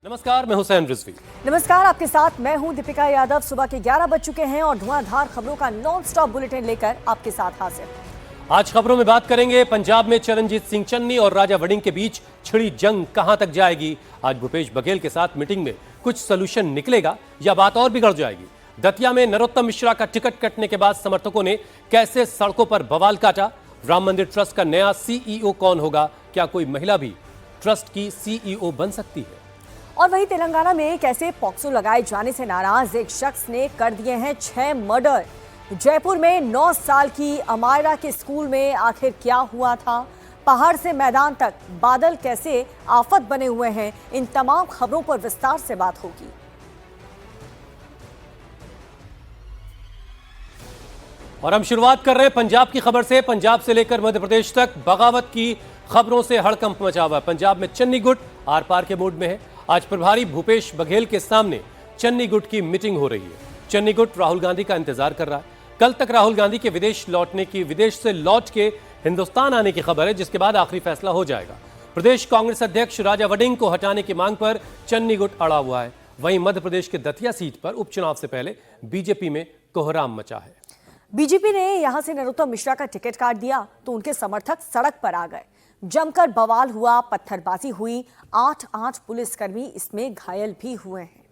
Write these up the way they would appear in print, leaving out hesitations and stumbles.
नमस्कार, मैं हुसैन रिजवी। नमस्कार, आपके साथ मैं हूं दीपिका यादव। सुबह के 11 बज चुके हैं और धुआंधार खबरों का नॉन स्टॉप बुलेटिन लेकर आपके साथ हाजिर। आज खबरों में बात करेंगे पंजाब में चरणजीत सिंह चन्नी और राजा वड़िंग के बीच छिड़ी जंग कहां तक जाएगी। आज भूपेश बघेल के साथ मीटिंग में कुछ सोल्यूशन निकलेगा या बात और बिगड़ जाएगी। दतिया में नरोत्तम मिश्रा का टिकट कटने के बाद समर्थकों ने कैसे सड़कों पर बवाल काटा। राम मंदिर ट्रस्ट का नया सीईओ कौन होगा? क्या कोई महिला भी ट्रस्ट की सीईओ बन सकती है? और वहीं तेलंगाना में कैसे पॉक्सो लगाए जाने से नाराज एक शख्स ने कर दिए हैं 6 मर्डर। जयपुर में 9 साल की अमायरा के स्कूल में आखिर क्या हुआ था? पहाड़ से मैदान तक बादल कैसे आफत बने हुए हैं? इन तमाम खबरों पर विस्तार से बात होगी। और हम शुरुआत कर रहे हैं पंजाब की खबर से। पंजाब से लेकर मध्य प्रदेश तक बगावत की खबरों से हड़कंप मचा हुआ है। पंजाब में चन्नी गुट आर पार के मूड में है। आज प्रभारी भूपेश बघेल के सामने चन्नी गुट की मीटिंग हो रही है। चन्नी गुट राहुल गांधी का इंतजार कर रहा है। कल तक राहुल गांधी के विदेश से लौट के हिंदुस्तान आने की खबर है, जिसके बाद आखिरी फैसला हो जाएगा। प्रदेश कांग्रेस अध्यक्ष राजा वड़िंग को हटाने की मांग पर चन्नी गुट अड़ा हुआ है। वहीं मध्य प्रदेश के दतिया सीट पर उपचुनाव से पहले बीजेपी में कोहराम मचा है। बीजेपी ने यहां से नरोत्तम मिश्रा का टिकट काट दिया तो उनके समर्थक सड़क पर आ गए। जमकर बवाल हुआ, पत्थरबाजी हुई। 8 पुलिसकर्मी इसमें घायल भी हुए हैं।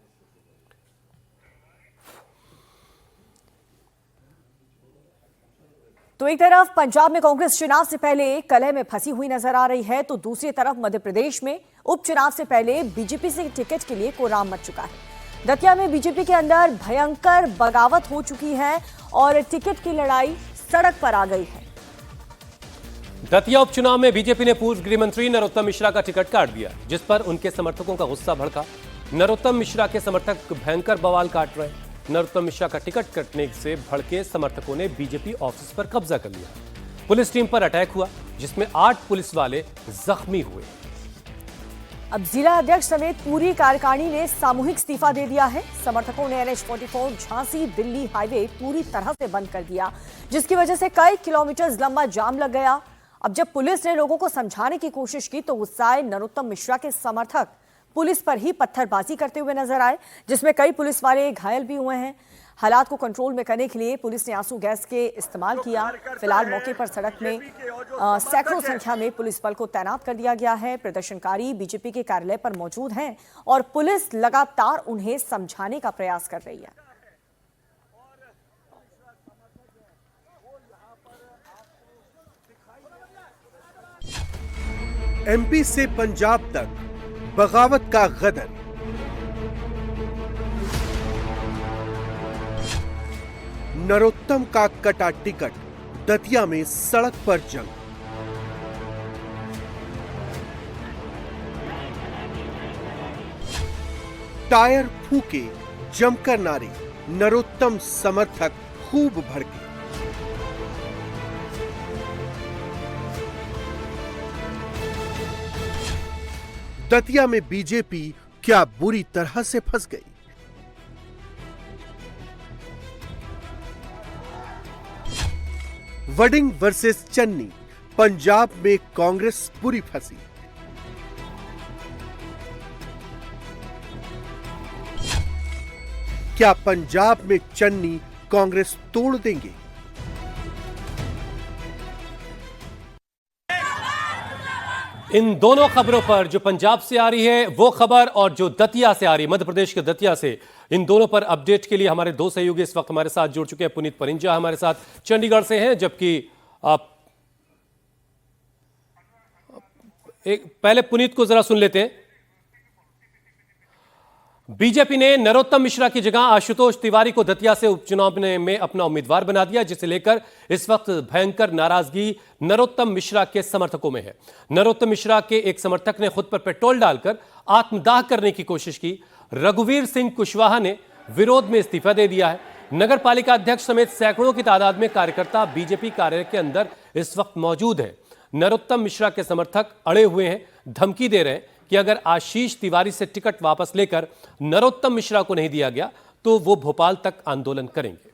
तो एक तरफ पंजाब में कांग्रेस चुनाव से पहले कलह में फंसी हुई नजर आ रही है, तो दूसरी तरफ मध्य प्रदेश में उपचुनाव से पहले बीजेपी से टिकट के लिए कोहराम मच चुका है। दतिया में बीजेपी के अंदर भयंकर बगावत हो चुकी है और टिकट की लड़ाई सड़क पर आ गई है। दतिया उपचुनाव में बीजेपी ने पूर्व गृह मंत्री नरोत्तम मिश्रा का टिकट काट दिया, जिस पर उनके समर्थकों का गुस्सा भड़का। नरोत्तम मिश्रा के समर्थक भयंकर बवाल काट रहे। नरोत्तम मिश्रा का टिकट कटने से भड़के समर्थकों ने बीजेपी ऑफिस पर कब्जा कर लिया। पुलिस टीम पर अटैक हुआ, जिसमें 8 पुलिस वाले जख्मी हुए। अब जिला अध्यक्ष समेत पूरी कार्यकारिणी ने सामूहिक इस्तीफा दे दिया है। समर्थकों ने NH-44 झांसी दिल्ली हाईवे पूरी तरह से बंद कर दिया, जिसकी वजह से कई किलोमीटर लंबा जाम लग गया। अब जब पुलिस ने लोगों को समझाने की कोशिश की तो गुस्साए नरोत्तम मिश्रा के समर्थक पुलिस पर ही पत्थरबाजी करते हुए नजर आए, जिसमें कई पुलिस वाले घायल भी हुए हैं। हालात को कंट्रोल में करने के लिए पुलिस ने आंसू गैस के इस्तेमाल किया। फिलहाल मौके पर सड़क में सैकड़ों संख्या में पुलिस बल को तैनात कर दिया गया है। प्रदर्शनकारी बीजेपी के कार्यालय पर मौजूद हैं और पुलिस लगातार उन्हें समझाने का प्रयास कर रही है। MP से पंजाब तक बगावत का गदर। नरोत्तम का कटा टिकट, दतिया में सड़क पर जंग। टायर फूके, जमकर नारे, नरोत्तम समर्थक खूब भड़के। दतिया में बीजेपी क्या बुरी तरह से फंस गई। वड़िंग वर्सेस चन्नी, पंजाब में कांग्रेस पूरी फंसी। क्या पंजाब में चन्नी कांग्रेस तोड़ देंगे? इन दोनों खबरों पर, जो पंजाब से आ रही है वो खबर और जो दतिया से आ रही है, मध्य प्रदेश के दतिया से, इन दोनों पर अपडेट के लिए हमारे 2 सहयोगी इस वक्त हमारे साथ जुड़ चुके हैं। पुनीत परिंजा हमारे साथ चंडीगढ़ से हैं, जबकि पहले पुनीत को जरा सुन लेते हैं। बीजेपी ने नरोत्तम मिश्रा की जगह आशुतोष तिवारी को दतिया से उपचुनाव में अपना उम्मीदवार बना दिया, जिसे लेकर इस वक्त भयंकर नाराजगी नरोत्तम मिश्रा के समर्थकों में है। नरोत्तम मिश्रा के एक समर्थक ने खुद पर पेट्रोल डालकर आत्मदाह करने की कोशिश की। रघुवीर सिंह कुशवाहा ने विरोध में इस्तीफा दे दिया है। नगर पालिका अध्यक्ष समेत सैकड़ों की तादाद में कार्यकर्ता बीजेपी कार्यालय के अंदर इस वक्त मौजूद हैं। नरोत्तम मिश्रा के समर्थक अड़े हुए हैं, धमकी दे रहे हैं कि अगर आशीष तिवारी से टिकट वापस लेकर नरोत्तम मिश्रा को नहीं दिया गया तो वो भोपाल तक आंदोलन करेंगे।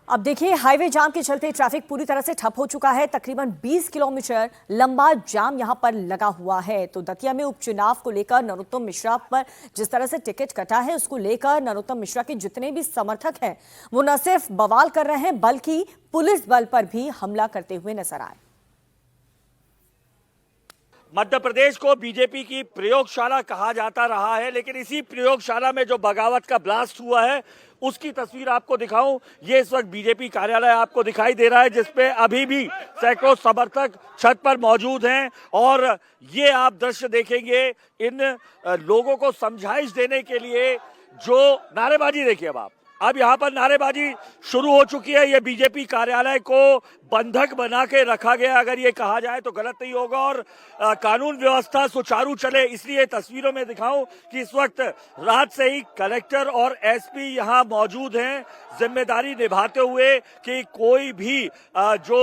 अब देखिए, हाईवे जाम के चलते ट्रैफिक पूरी तरह से ठप हो चुका है। तकरीबन 20 किलोमीटर लंबा जाम यहां पर लगा हुआ है। तो दतिया में उपचुनाव को लेकर नरोत्तम मिश्रा पर जिस तरह से टिकट कटा है, उसको लेकर नरोत्तम मिश्रा के जितने भी समर्थक हैं वो न सिर्फ बवाल कर रहे हैं बल्कि पुलिस बल पर भी हमला करते हुए नजर आए। मध्य प्रदेश को बीजेपी की प्रयोगशाला कहा जाता रहा है, लेकिन इसी प्रयोगशाला में जो बगावत का ब्लास्ट हुआ है उसकी तस्वीर आपको दिखाऊं। ये इस वक्त बीजेपी कार्यालय आपको दिखाई दे रहा है, जिसपे अभी भी सैकड़ों समर्थक छत पर मौजूद हैं और ये आप दृश्य देखेंगे इन लोगों को समझाइश देने के लिए जो नारेबाजी, देखिए अब यहाँ पर नारेबाजी शुरू हो चुकी है। ये बीजेपी कार्यालय को बंधक बना के रखा गया, अगर ये कहा जाए तो गलत नहीं होगा, और कानून व्यवस्था सुचारू चले, इसलिए तस्वीरों में दिखाऊं कि इस वक्त रात से ही कलेक्टर और एसपी यहाँ मौजूद हैं, जिम्मेदारी निभाते हुए कि कोई भी जो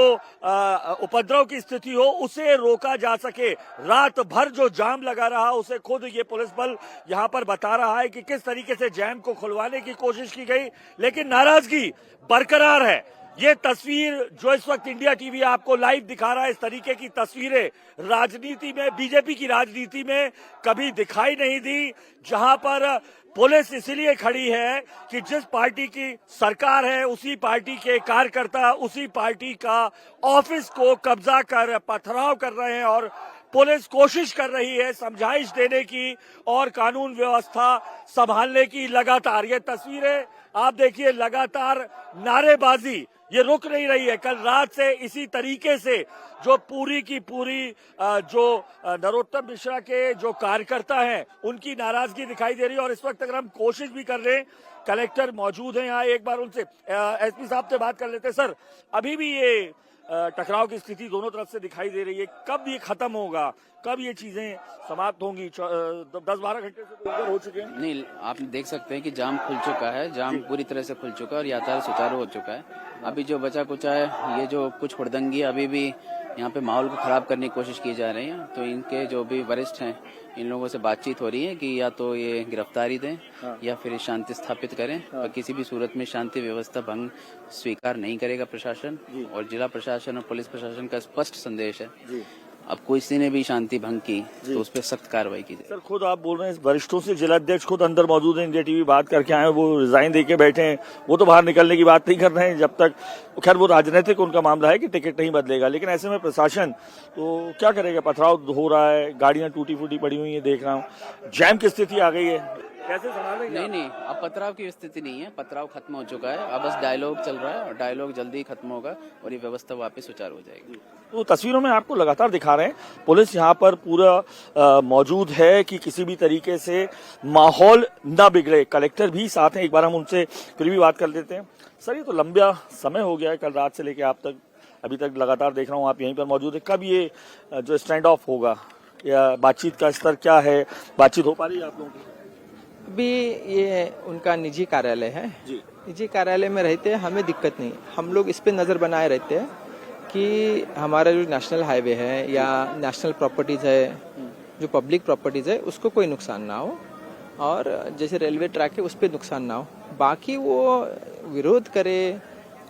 उपद्रव की स्थिति हो उसे रोका जा सके। रात भर जो जाम लगा रहा उसे खुद ये पुलिस बल यहाँ पर बता रहा है कि किस तरीके से जैम को खुलवाने की कोशिश की गई, लेकिन नाराजगी बरकरार है। ये तस्वीर जो इस वक्त इंडिया टीवी आपको लाइव दिखा रहा है, इस तरीके की तस्वीरें राजनीति में, बीजेपी की राजनीति में कभी दिखाई नहीं दी, जहां पर पुलिस इसलिए खड़ी है कि जिस पार्टी की सरकार है उसी पार्टी के कार्यकर्ता उसी पार्टी का ऑफिस को कब्जा कर पथराव कर रहे हैं, और पुलिस कोशिश कर रही है समझाइश देने की और कानून व्यवस्था संभालने की लगातार। ये तस्वीरें आप देखिए, लगातार नारेबाजी ये रुक नहीं रही है। कल रात से इसी तरीके से जो पूरी की पूरी जो नरोत्तम मिश्रा के जो कार्यकर्ता हैं उनकी नाराजगी दिखाई दे रही है, और इस वक्त अगर हम कोशिश भी कर रहे हैं, कलेक्टर मौजूद हैं यहाँ, एक बार उनसे एसपी साहब से बात कर लेते हैं। सर, अभी भी ये टकराव की स्थिति दोनों तरफ से दिखाई दे रही है, कब ये खत्म होगा, कब ये चीजें समाप्त होंगी? 10-12 घंटे से ऊपर हो चुके हैं। नहीं, आप देख सकते हैं कि जाम खुल चुका है, जाम पूरी तरह से खुल चुका है और यातायात सुचारू हो चुका है। अभी जो बचा कुचा है, ये जो कुछ हुड़दंगी अभी भी यहाँ पे माहौल को खराब करने की कोशिश की जा रही है, तो इनके जो भी वरिष्ठ हैं इन लोगों से बातचीत हो रही है कि या तो ये गिरफ्तारी दें या फिर शांति स्थापित करें, और किसी भी सूरत में शांति व्यवस्था भंग स्वीकार नहीं करेगा प्रशासन। और जिला प्रशासन और पुलिस प्रशासन का स्पष्ट संदेश है, अब किसी ने भी शांति भंग की तो उस पर सख्त कार्रवाई की जाए। सर, खुद आप बोल रहे हैं वरिष्ठों से, जिला अध्यक्ष खुद अंदर मौजूद हैं, इंडिया टीवी बात करके आए हैं, वो रिजाइन देके बैठे हैं, वो तो बाहर निकलने की बात नहीं कर रहे हैं जब तक, खैर वो राजनीतिक उनका मामला है कि टिकट नहीं बदलेगा, लेकिन ऐसे में प्रशासन तो क्या करेगा? पथराव हो रहा है, गाड़ियां टूटी फूटी पड़ी हुई है, देख रहा हूँ, जैम की स्थिति आ गई है, कैसे संभालेंगे? नहीं, अब पथराव की स्थिति नहीं है, पथराव खत्म हो चुका है, अब बस डायलॉग चल रहा है और डायलॉग जल्दी खत्म होगा और ये व्यवस्था वापस सुचारू हो जाएगी। तो तस्वीरों में आपको लगातार दिखा रहे हैं, पुलिस यहाँ पर पूरा मौजूद है कि किसी भी तरीके से माहौल न बिगड़े। कलेक्टर भी साथ हैं, एक बार हम उनसे फिर भी बात कर लेते हैं। सर, ये तो लंबा समय हो गया है, कल रात से लेके आप तक, अभी तक लगातार देख रहा हूँ आप यहीं पर मौजूद है। कब ये जो स्टैंड ऑफ होगा या बातचीत का स्तर क्या है, बातचीत हो पा रही है आप लोगों की? अभी ये उनका निजी कार्यालय है जी, निजी कार्यालय में रहते हैं, हमें दिक्कत नहीं। हम लोग इस पे नज़र बनाए रहते हैं कि हमारा जो नेशनल हाईवे है या नेशनल प्रॉपर्टीज है, जो पब्लिक प्रॉपर्टीज है, उसको कोई नुकसान ना हो, और जैसे रेलवे ट्रैक है उस पर नुकसान ना हो। बाकी वो विरोध करे,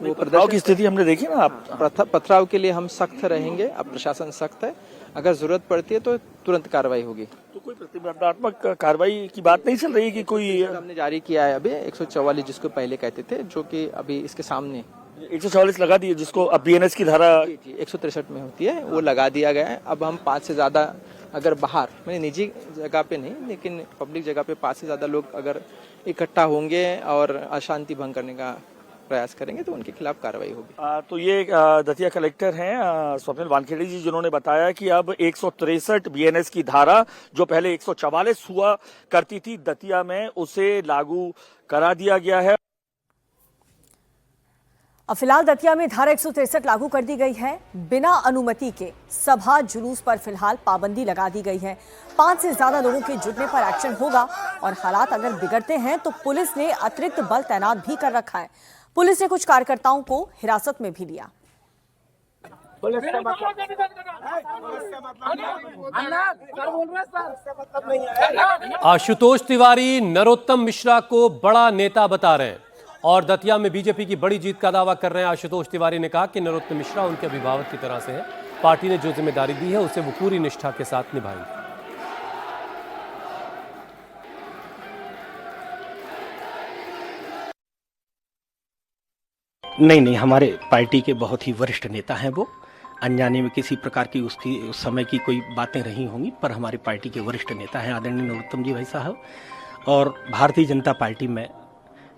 वो पथराव की स्थिति हमने देखी ना, आप पथराव के लिए हम सख्त रहेंगे। अब प्रशासन सख्त है, अगर जरूरत पड़ती है तो तुरंत कार्रवाई होगी। तो कोई प्रतिबंधात्मक कार्रवाई की बात नहीं चल रही कि कोई? हमने जारी किया है अभी 144, जिसको पहले कहते थे, जो कि अभी इसके सामने 144 लगा दिए, जिसको अब बीएनएस की धारा 163 में होती है, वो लगा दिया गया है। अब हम 5 से ज्यादा अगर बाहर, मैंने निजी जगह पे नहीं लेकिन पब्लिक जगह पे 5 से ज्यादा लोग अगर इकट्ठा होंगे और अशांति भंग करने का प्रयास करेंगे तो उनके खिलाफ कार्रवाई होगी। तो ये दतिया कलेक्टर हैं स्वप्निल वानखेड़े जी, जिन्होंने बताया कि अब 163 बीएनएस की धारा जो पहले 144 हुआ करती थी दतिया में, उसे लागू करा दिया गया है। अब फिलहाल दतिया में धारा 163 लागू कर दी गई है। बिना अनुमति के सभा जुलूस पर फिलहाल पाबंदी लगा दी गई है। 5 से ज्यादा लोगों के जुटने पर एक्शन होगा, और हालात अगर बिगड़ते हैं तो पुलिस ने अतिरिक्त बल तैनात भी कर रखा है। पुलिस ने कुछ कार्यकर्ताओं को हिरासत में भी लिया। आशुतोष तिवारी नरोत्तम मिश्रा को बड़ा नेता बता रहे हैं। और दतिया में बीजेपी की बड़ी जीत का दावा कर रहे हैं आशुतोष तिवारी ने कहा कि नरोत्तम मिश्रा उनके अभिभावक की तरह से है। पार्टी ने जो जिम्मेदारी दी है उसे वो पूरी निष्ठा के साथ निभाएंगे। नहीं, हमारे पार्टी के बहुत ही वरिष्ठ नेता हैं वो। अनजाने में किसी प्रकार की उसकी उस समय की कोई बातें रही होंगी, पर हमारी पार्टी के वरिष्ठ नेता हैं आदरणीय नरोत्तम जी भाई साहब। और भारतीय जनता पार्टी में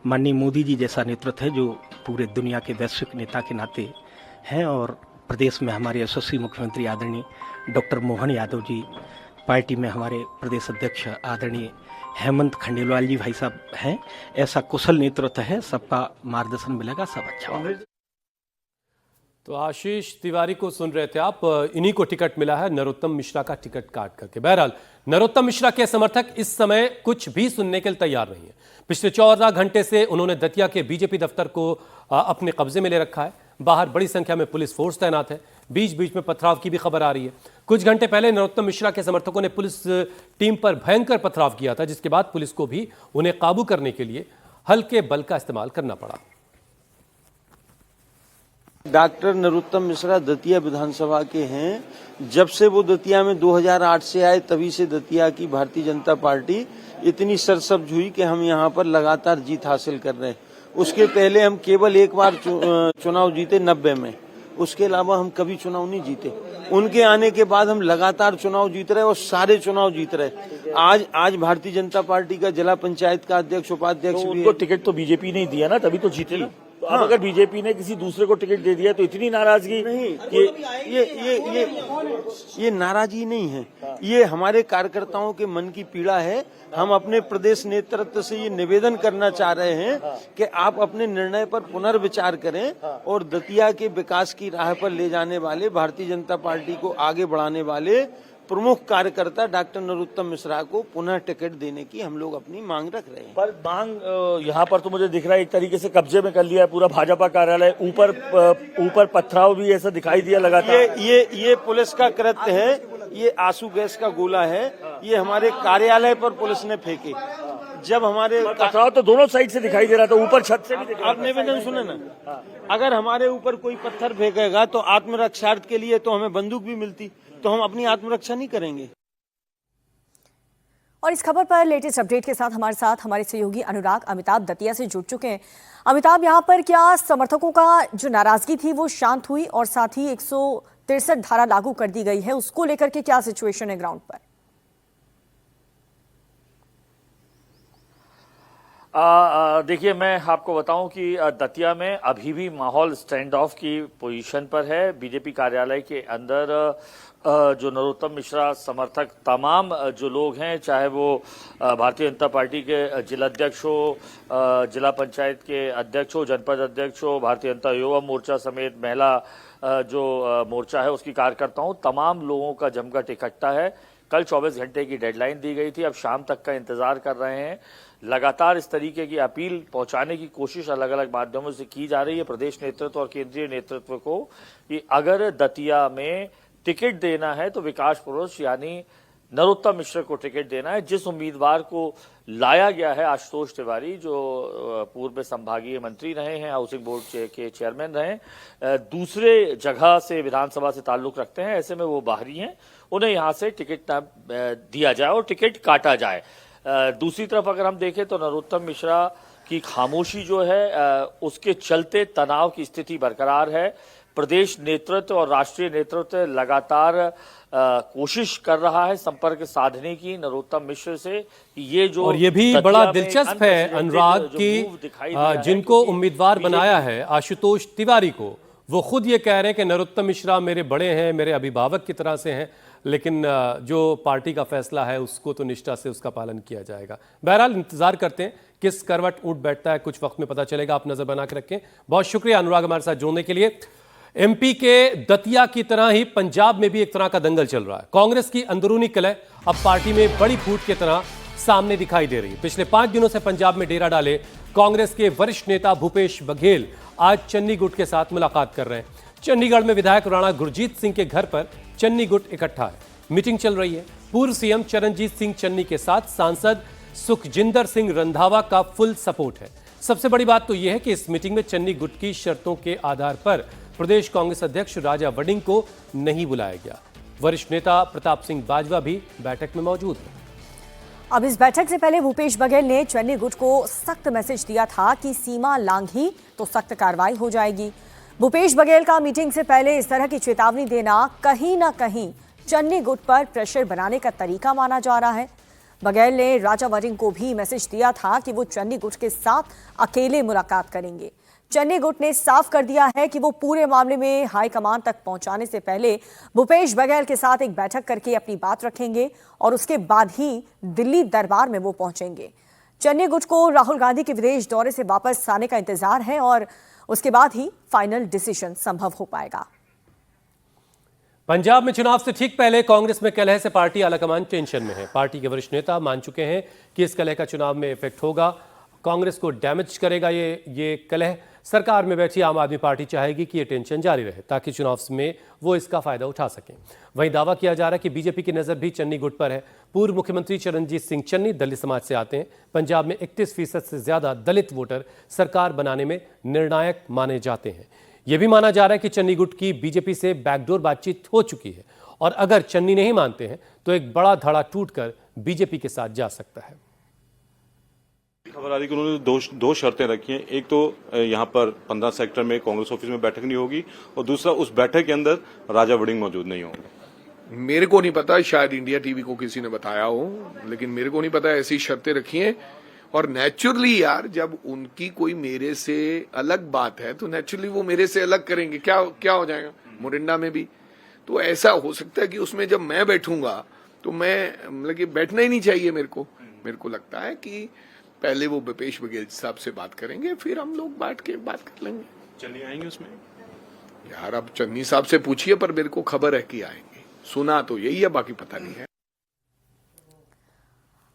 माननीय मोदी जी जैसा नेतृत्व है जो पूरे दुनिया के वैश्विक नेता के नाते हैं। और प्रदेश में हमारे यशस्वी मुख्यमंत्री आदरणीय डॉक्टर मोहन यादव जी, पार्टी में हमारे प्रदेश अध्यक्ष आदरणीय हेमंत खंडेलवाल जी भाई साहब हैं। ऐसा कुशल नेतृत्व है, सबका मार्गदर्शन मिलेगा, सब अच्छा होगा। तो आशीष तिवारी को सुन रहे थे आप। इन्हीं को टिकट मिला है नरोत्तम मिश्रा का टिकट काट करके। बहरहाल नरोत्तम मिश्रा के समर्थक इस समय कुछ भी सुनने के लिए तैयार नहीं है। पिछले 14 घंटे से उन्होंने दतिया के बीजेपी दफ्तर को अपने कब्जे में ले रखा है। बाहर बड़ी संख्या में पुलिस फोर्स तैनात है। बीच बीच में पथराव की भी खबर आ रही है। कुछ घंटे पहले नरोत्तम मिश्रा के समर्थकों ने पुलिस टीम पर भयंकर पथराव किया था, जिसके बाद पुलिस को भी उन्हें काबू करने के लिए हल्के बल का इस्तेमाल करना पड़ा। डॉक्टर नरोत्तम मिश्रा दतिया विधानसभा के हैं। जब से वो दतिया में 2008 से आए, तभी से दतिया की भारतीय जनता पार्टी इतनी सरसब्ज हुई कि हम यहाँ पर लगातार जीत हासिल कर रहे हैं। उसके पहले हम केवल एक बार चुनाव जीते 90 में, उसके अलावा हम कभी चुनाव नहीं जीते। उनके आने के बाद हम लगातार चुनाव जीत रहे और सारे चुनाव जीत रहे। आज भारतीय जनता पार्टी का जिला पंचायत का अध्यक्ष, उपाध्यक्ष, तो उनको टिकट तो बीजेपी ने दिया ना, तभी तो जीते ना। तो अब अगर बीजेपी ने किसी दूसरे को टिकट दे दिया तो इतनी नाराजगी नहीं। ये नाराजगी नहीं है, ये हमारे कार्यकर्ताओं के मन की पीड़ा है। हम अपने प्रदेश नेतृत्व से ये निवेदन करना चाह रहे हैं कि आप अपने निर्णय पर पुनर्विचार करें और दतिया के विकास की राह पर ले जाने वाले, भारतीय जनता पार्टी को आगे बढ़ाने वाले प्रमुख कार्यकर्ता डॉक्टर नरोत्तम मिश्रा को पुनः टिकट देने की हम लोग अपनी मांग रख रहे हैं। पर मांग यहाँ पर तो मुझे दिख रहा है एक तरीके से कब्जे में कर लिया है पूरा भाजपा कार्यालय। ऊपर पथराव भी ऐसा दिखाई दिया लगातार। ये पुलिस का कृत्य है, ये आंसू गैस का गोला है, ये हमारे कार्यालय पर पुलिस ने फेंके। जब हमारे पथराव तो दोनों साइड से दिखाई दे रहा था, ऊपर छत से भी दिख रहा था। आप निवेदन सुने ना, अगर हमारे ऊपर कोई पत्थर फेंकेगा तो आत्मरक्षार्थ के लिए तो हमें बंदूक भी मिलती, तो हम अपनी आत्मरक्षा नहीं करेंगे। और इस खबर पर लेटेस्ट अपडेट के साथ हमारे सहयोगी अनुराग अमिताभ दतिया से जुड़ चुके हैं। अमिताभ, यहाँ पर क्या समर्थकों का जो नाराजगी थी वो शांत हुई और साथ ही 163 धारा लागू कर दी गई है, उसको लेकर के क्या सिचुएशन है ग्राउंड पर? देखिए, मैं आपको बताऊं कि दतिया में अभी भी माहौल स्टैंड ऑफ की पोजीशन पर है। बीजेपी कार्यालय के अंदर जो नरोत्तम मिश्रा समर्थक तमाम जो लोग हैं, चाहे वो भारतीय जनता पार्टी के जिलाध्यक्ष हो, जिला पंचायत के अध्यक्ष हो, जनपद अध्यक्ष हो, भारतीय जनता युवा मोर्चा समेत महिला जो मोर्चा है उसकी कार्यकर्ताओं, तमाम लोगों का जमघट इकट्ठा है। कल 24 घंटे की डेडलाइन दी गई थी, अब शाम तक का इंतजार कर रहे हैं। लगातार इस तरीके की अपील पहुंचाने की कोशिश अलग अलग माध्यमों से की जा रही है प्रदेश नेतृत्व और केंद्रीय नेतृत्व को कि अगर दतिया में टिकट देना है तो विकास पुरुष यानी नरोत्तम मिश्रा को टिकट देना है। जिस उम्मीदवार को लाया गया है, आशुतोष तिवारी, जो पूर्व में संभागीय मंत्री रहे हैं, हाउसिंग बोर्ड के चेयरमैन रहे, दूसरे जगह से विधानसभा से ताल्लुक रखते हैं, ऐसे में वो बाहरी हैं, उन्हें यहाँ से टिकट न दिया जाए और टिकट काटा जाए। दूसरी तरफ अगर हम देखें तो नरोत्तम मिश्रा की खामोशी जो है उसके चलते तनाव की स्थिति बरकरार है। प्रदेश नेतृत्व और राष्ट्रीय नेतृत्व लगातार कोशिश कर रहा है संपर्क साधने की नरोत्तम मिश्र से। ये जो और ये भी बड़ा दिलचस्प है अनुराग की जिनको उम्मीदवार बनाया है आशुतोष तिवारी को, वो खुद ये कह रहे हैं कि नरोत्तम मिश्रा मेरे बड़े हैं, मेरे अभिभावक की तरह से हैं, लेकिन जो पार्टी का फैसला है उसको तो निष्ठा से उसका पालन किया जाएगा। बहरहाल इंतजार करते हैं किस करवट ऊँट बैठता है, कुछ वक्त में पता चलेगा। आप नजर बना के रखें। बहुत शुक्रिया अनुराग हमारे साथ जुड़ने के लिए। एमपी के दतिया की तरह ही पंजाब में भी एक तरह का दंगल चल रहा है। कांग्रेस की अंदरूनी कलह अब पार्टी में बड़ी फूट की तरह सामने दिखाई दे रही है। पिछले 5 दिनों से पंजाब में डेरा डाले कांग्रेस के वरिष्ठ नेता भूपेश बघेल आज चन्नी गुट के साथ मुलाकात कर रहे हैं। चंडीगढ़ में विधायक राणा गुरजीत सिंह के घर पर चन्नी गुट इकट्ठा है, मीटिंग चल रही है। पूर्व सीएम चरणजीत सिंह चन्नी के साथ सांसद सुखजिंदर सिंह रंधावा का फुल सपोर्ट है। सबसे बड़ी बात तो यह है कि इस मीटिंग में चन्नी गुट की शर्तों के आधार पर प्रदेश कांग्रेस अध्यक्ष राजा वडिंग को नहीं बुलाया गया। वरिष्ठ नेता प्रताप सिंह बाजवा भी बैठक में मौजूद हैं। अब इस बैठक से पहले भूपेश बघेल ने चन्नी गुट को सख्त मैसेज दिया था कि सीमा लांघी तो सख्त कार्रवाई हो जाएगी। भूपेश बघेल का मीटिंग से पहले इस तरह की चेतावनी देना कहीं ना कहीं चन्नी गुट पर प्रेशर बनाने का तरीका माना जा रहा है। बघेल ने राजा वडिंग को भी मैसेज दिया था कि वो चन्नी गुट के साथ अकेले मुलाकात करेंगे। चन्नी गुट ने साफ कर दिया है कि वो पूरे मामले में हाईकमान तक पहुंचाने से पहले भूपेश बघेल के साथ एक बैठक करके अपनी बात रखेंगे और उसके बाद ही दिल्ली दरबार में वो पहुंचेंगे। चन्नी गुट को राहुल गांधी के विदेश दौरे से वापस आने का इंतजार है और उसके बाद ही फाइनल डिसीजन संभव हो पाएगा। पंजाब में चुनाव से ठीक पहले कांग्रेस में कलह से पार्टी आलाकमान टेंशन में है। पार्टी के वरिष्ठ नेता मान चुके हैं कि इस कलह का चुनाव में इफेक्ट होगा, कांग्रेस को डैमेज करेगा। ये कलह सरकार में बैठी आम आदमी पार्टी चाहेगी कि ये टेंशन जारी रहे ताकि चुनाव में वो इसका फायदा उठा सकें। वहीं दावा किया जा रहा है कि बीजेपी की नजर भी चन्नी गुट पर है। पूर्व मुख्यमंत्री चरणजीत सिंह चन्नी दलित समाज से आते हैं। पंजाब में 31% से ज्यादा दलित वोटर सरकार बनाने में निर्णायक माने जाते हैं। यह भी माना जा रहा है कि चन्नी गुट की बीजेपी से बैकडोर बातचीत हो चुकी है और अगर चन्नी नहीं मानते हैं तो एक बड़ा धड़ा टूटकर बीजेपी के साथ जा सकता है। खबर आ रही कि उन्होंने दो शर्तें रखी हैं। एक तो यहाँ पर 15 सेक्टर में कांग्रेस ऑफिस में बैठक नहीं होगी और दूसरा उस बैठक के अंदर राजा वडिंग मौजूद नहीं होंगे। मेरे को नहीं पता, शायद इंडिया टीवी को किसी ने बताया हो, लेकिन मेरे को नहीं पता ऐसी शर्तें रखी हैं। और नेचुरली यार, जब उनकी कोई मेरे से अलग बात है तो नेचुरली वो मेरे से अलग करेंगे। क्या हो जाएगा मोरिंडा में भी तो ऐसा हो सकता है कि उसमें जब मैं बैठूंगा तो मैं मतलब कि बैठना ही नहीं चाहिए। मेरे को लगता है कि पहले वो भूपेश बघेल साहब से बात करेंगे, फिर हम लोग बैठ के बात कर लेंगे। चन्नी आएंगे उसमें? यार अब चन्नी साहब से पूछिए, पर मेरे को खबर है कि आएंगे। सुना तो यही है, बाकी पता नहीं है।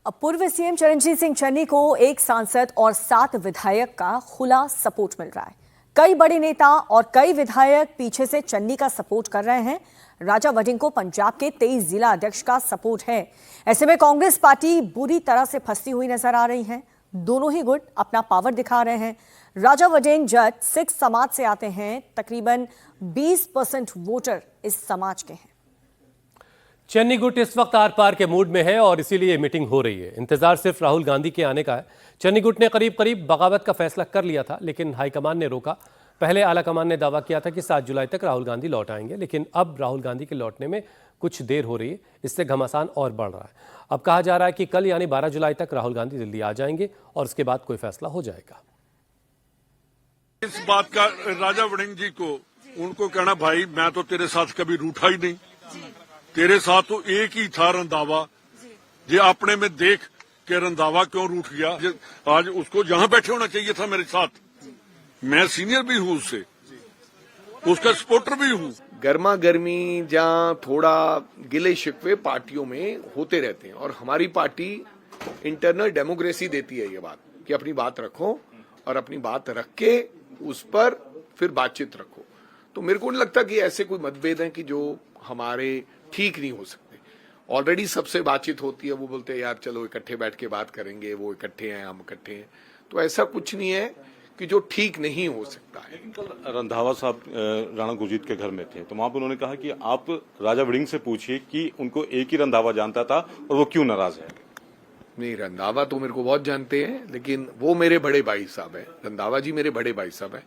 अब पूर्व सीएम चरणजीत सिंह चन्नी को एक सांसद और 7 विधायक का खुला सपोर्ट मिल रहा है। कई बड़े नेता और कई विधायक पीछे से चन्नी का सपोर्ट कर रहे हैं। राजा वडिंग को पंजाब के 23 जिला अध्यक्ष का सपोर्ट है। ऐसे में कांग्रेस पार्टी बुरी तरह से फंसी हुई नजर आ रही है। दोनों ही गुट अपना पावर दिखा रहे हैं। राजा वडिंग जट सिख समाज से आते हैं। तकरीबन 20% वोटर इस समाज के हैं। चन्नी गुट इस वक्त आर पार के मूड में है और इसीलिए मीटिंग हो रही है। इंतजार सिर्फ राहुल गांधी के आने का है। चन्नी गुट ने करीब बगावत का फैसला कर लिया था, लेकिन हाईकमान ने रोका। पहले आलाकमान ने दावा किया था कि 7 जुलाई तक राहुल गांधी लौट आएंगे, लेकिन अब राहुल गांधी के लौटने में कुछ देर हो रही है। इससे घमासान और बढ़ रहा है। अब कहा जा रहा है कि कल यानी 12 जुलाई तक राहुल गांधी दिल्ली आ जाएंगे और उसके बाद कोई फैसला हो जाएगा। इस बात का राजा वडिंग जी को उनको कहना, भाई मैं तो तेरे साथ कभी रूठा ही नहीं, तेरे साथ तो एक ही था रंधावा। ये अपने में देख के रंधावा क्यों रूठ गया। आज उसको जहां बैठे होना चाहिए था मेरे साथ। मैं सीनियर भी हूं उससे, उसका सपोर्टर भी हूं। गर्मा गर्मी जहाँ थोड़ा गिले शिकवे पार्टियों में होते रहते हैं और हमारी पार्टी इंटरनल डेमोक्रेसी देती है ये बात कि अपनी बात रखो और अपनी बात रख के उस पर फिर बातचीत रखो। तो मेरे को नहीं लगता कि ऐसे कोई मतभेद हैं कि जो हमारे ठीक नहीं हो सकते। ऑलरेडी सबसे बातचीत होती है, वो बोलते हैं यार चलो इकट्ठे बैठ के बात करेंगे, वो इकट्ठे हैं हम इकट्ठे हैं। तो ऐसा कुछ नहीं है कि जो ठीक नहीं हो सकता है। कल रंधावा साहब राणा गुरजीत के घर में थे तो वहां पर उन्होंने कहा कि आप राजा वडिंग से पूछिए कि उनको एक ही रंधावा जानता था और वो क्यों नाराज है। नहीं, रंधावा तो मेरे को बहुत जानते हैं, लेकिन वो मेरे बड़े भाई साहब है। रंधावा जी मेरे बड़े भाई साहब है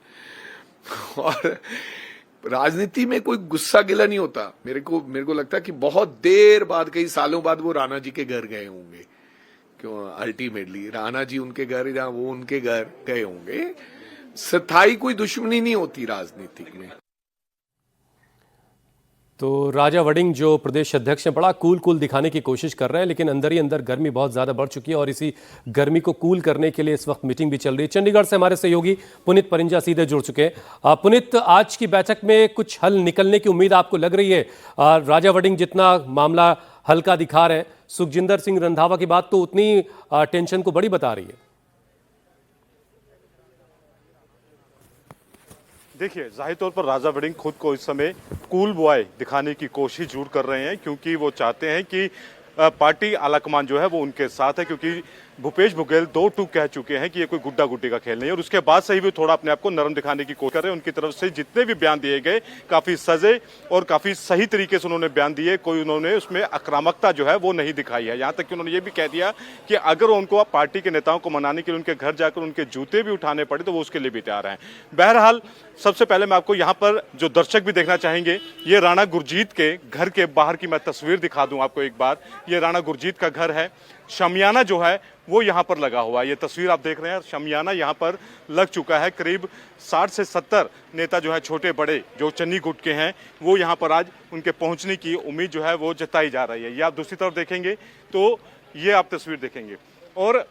और राजनीति में कोई गुस्सा गिला नहीं होता। मेरे को लगता है कि बहुत देर बाद, कई सालों बाद वो राणा जी के घर गए होंगे। क्यों अल्टीमेटली राणा जी उनके घर या वो उनके घर गए होंगे। स्थायी कोई दुश्मनी नहीं होती राजनीति में। तो राजा वडिंग जो प्रदेश अध्यक्ष हैं बड़ा कूल दिखाने की कोशिश कर रहे हैं, लेकिन अंदर ही अंदर गर्मी बहुत ज़्यादा बढ़ चुकी है और इसी गर्मी को कूल करने के लिए इस वक्त मीटिंग भी चल रही है। चंडीगढ़ से हमारे सहयोगी पुनीत परिंजा सीधे जुड़ चुके हैं। पुनीत, आज की बैठक में कुछ हल निकलने की उम्मीद आपको लग रही है? राजा वडिंग जितना मामला हल्का दिखा रहे हैं, सुखजिंदर सिंह रंधावा की बात तो उतनी टेंशन को बड़ी बता रही है। देखिए, जाहिर तौर पर राजा वडिंग खुद को इस समय कूल बॉय दिखाने की कोशिश जरूर कर रहे हैं, क्योंकि वो चाहते हैं कि पार्टी आलाकमान जो है वो उनके साथ है, क्योंकि भूपेश बघेल 2 टूक कह चुके हैं कि ये कोई गुड्डा गुड्डी का खेल नहीं है, और उसके बाद से ही भी थोड़ा अपने आप को नरम दिखाने की कोशिश कर रहे हैं। उनकी तरफ से जितने भी बयान दिए गए काफी सजे और काफी सही तरीके से उन्होंने बयान दिए, कोई उन्होंने उसमें आक्रामकता जो है वो नहीं दिखाई है। यहाँ तक कि उन्होंने ये भी कह दिया कि अगर उनको पार्टी के नेताओं को मनाने के लिए उनके घर जाकर उनके जूते भी उठाने पड़े तो वो उसके लिए भी तैयार हैं। बहरहाल सबसे पहले मैं आपको यहाँ पर जो दर्शक भी देखना चाहेंगे, ये राणा गुरजीत के घर के बाहर की मैं तस्वीर दिखा दूं आपको एक बार। ये राणा गुरजीत का घर है, शमियाना जो है वो यहाँ पर लगा हुआ है। ये तस्वीर आप देख रहे हैं, शमियाना यहाँ पर लग चुका है। करीब 60 से 70 नेता जो है छोटे बड़े जो चन्नी गुट के हैं वो यहाँ पर आज उनके पहुँचने की उम्मीद जो है वो जताई जा रही है। ये आप दूसरी तरफ देखेंगे तो ये आप तस्वीर देखेंगे और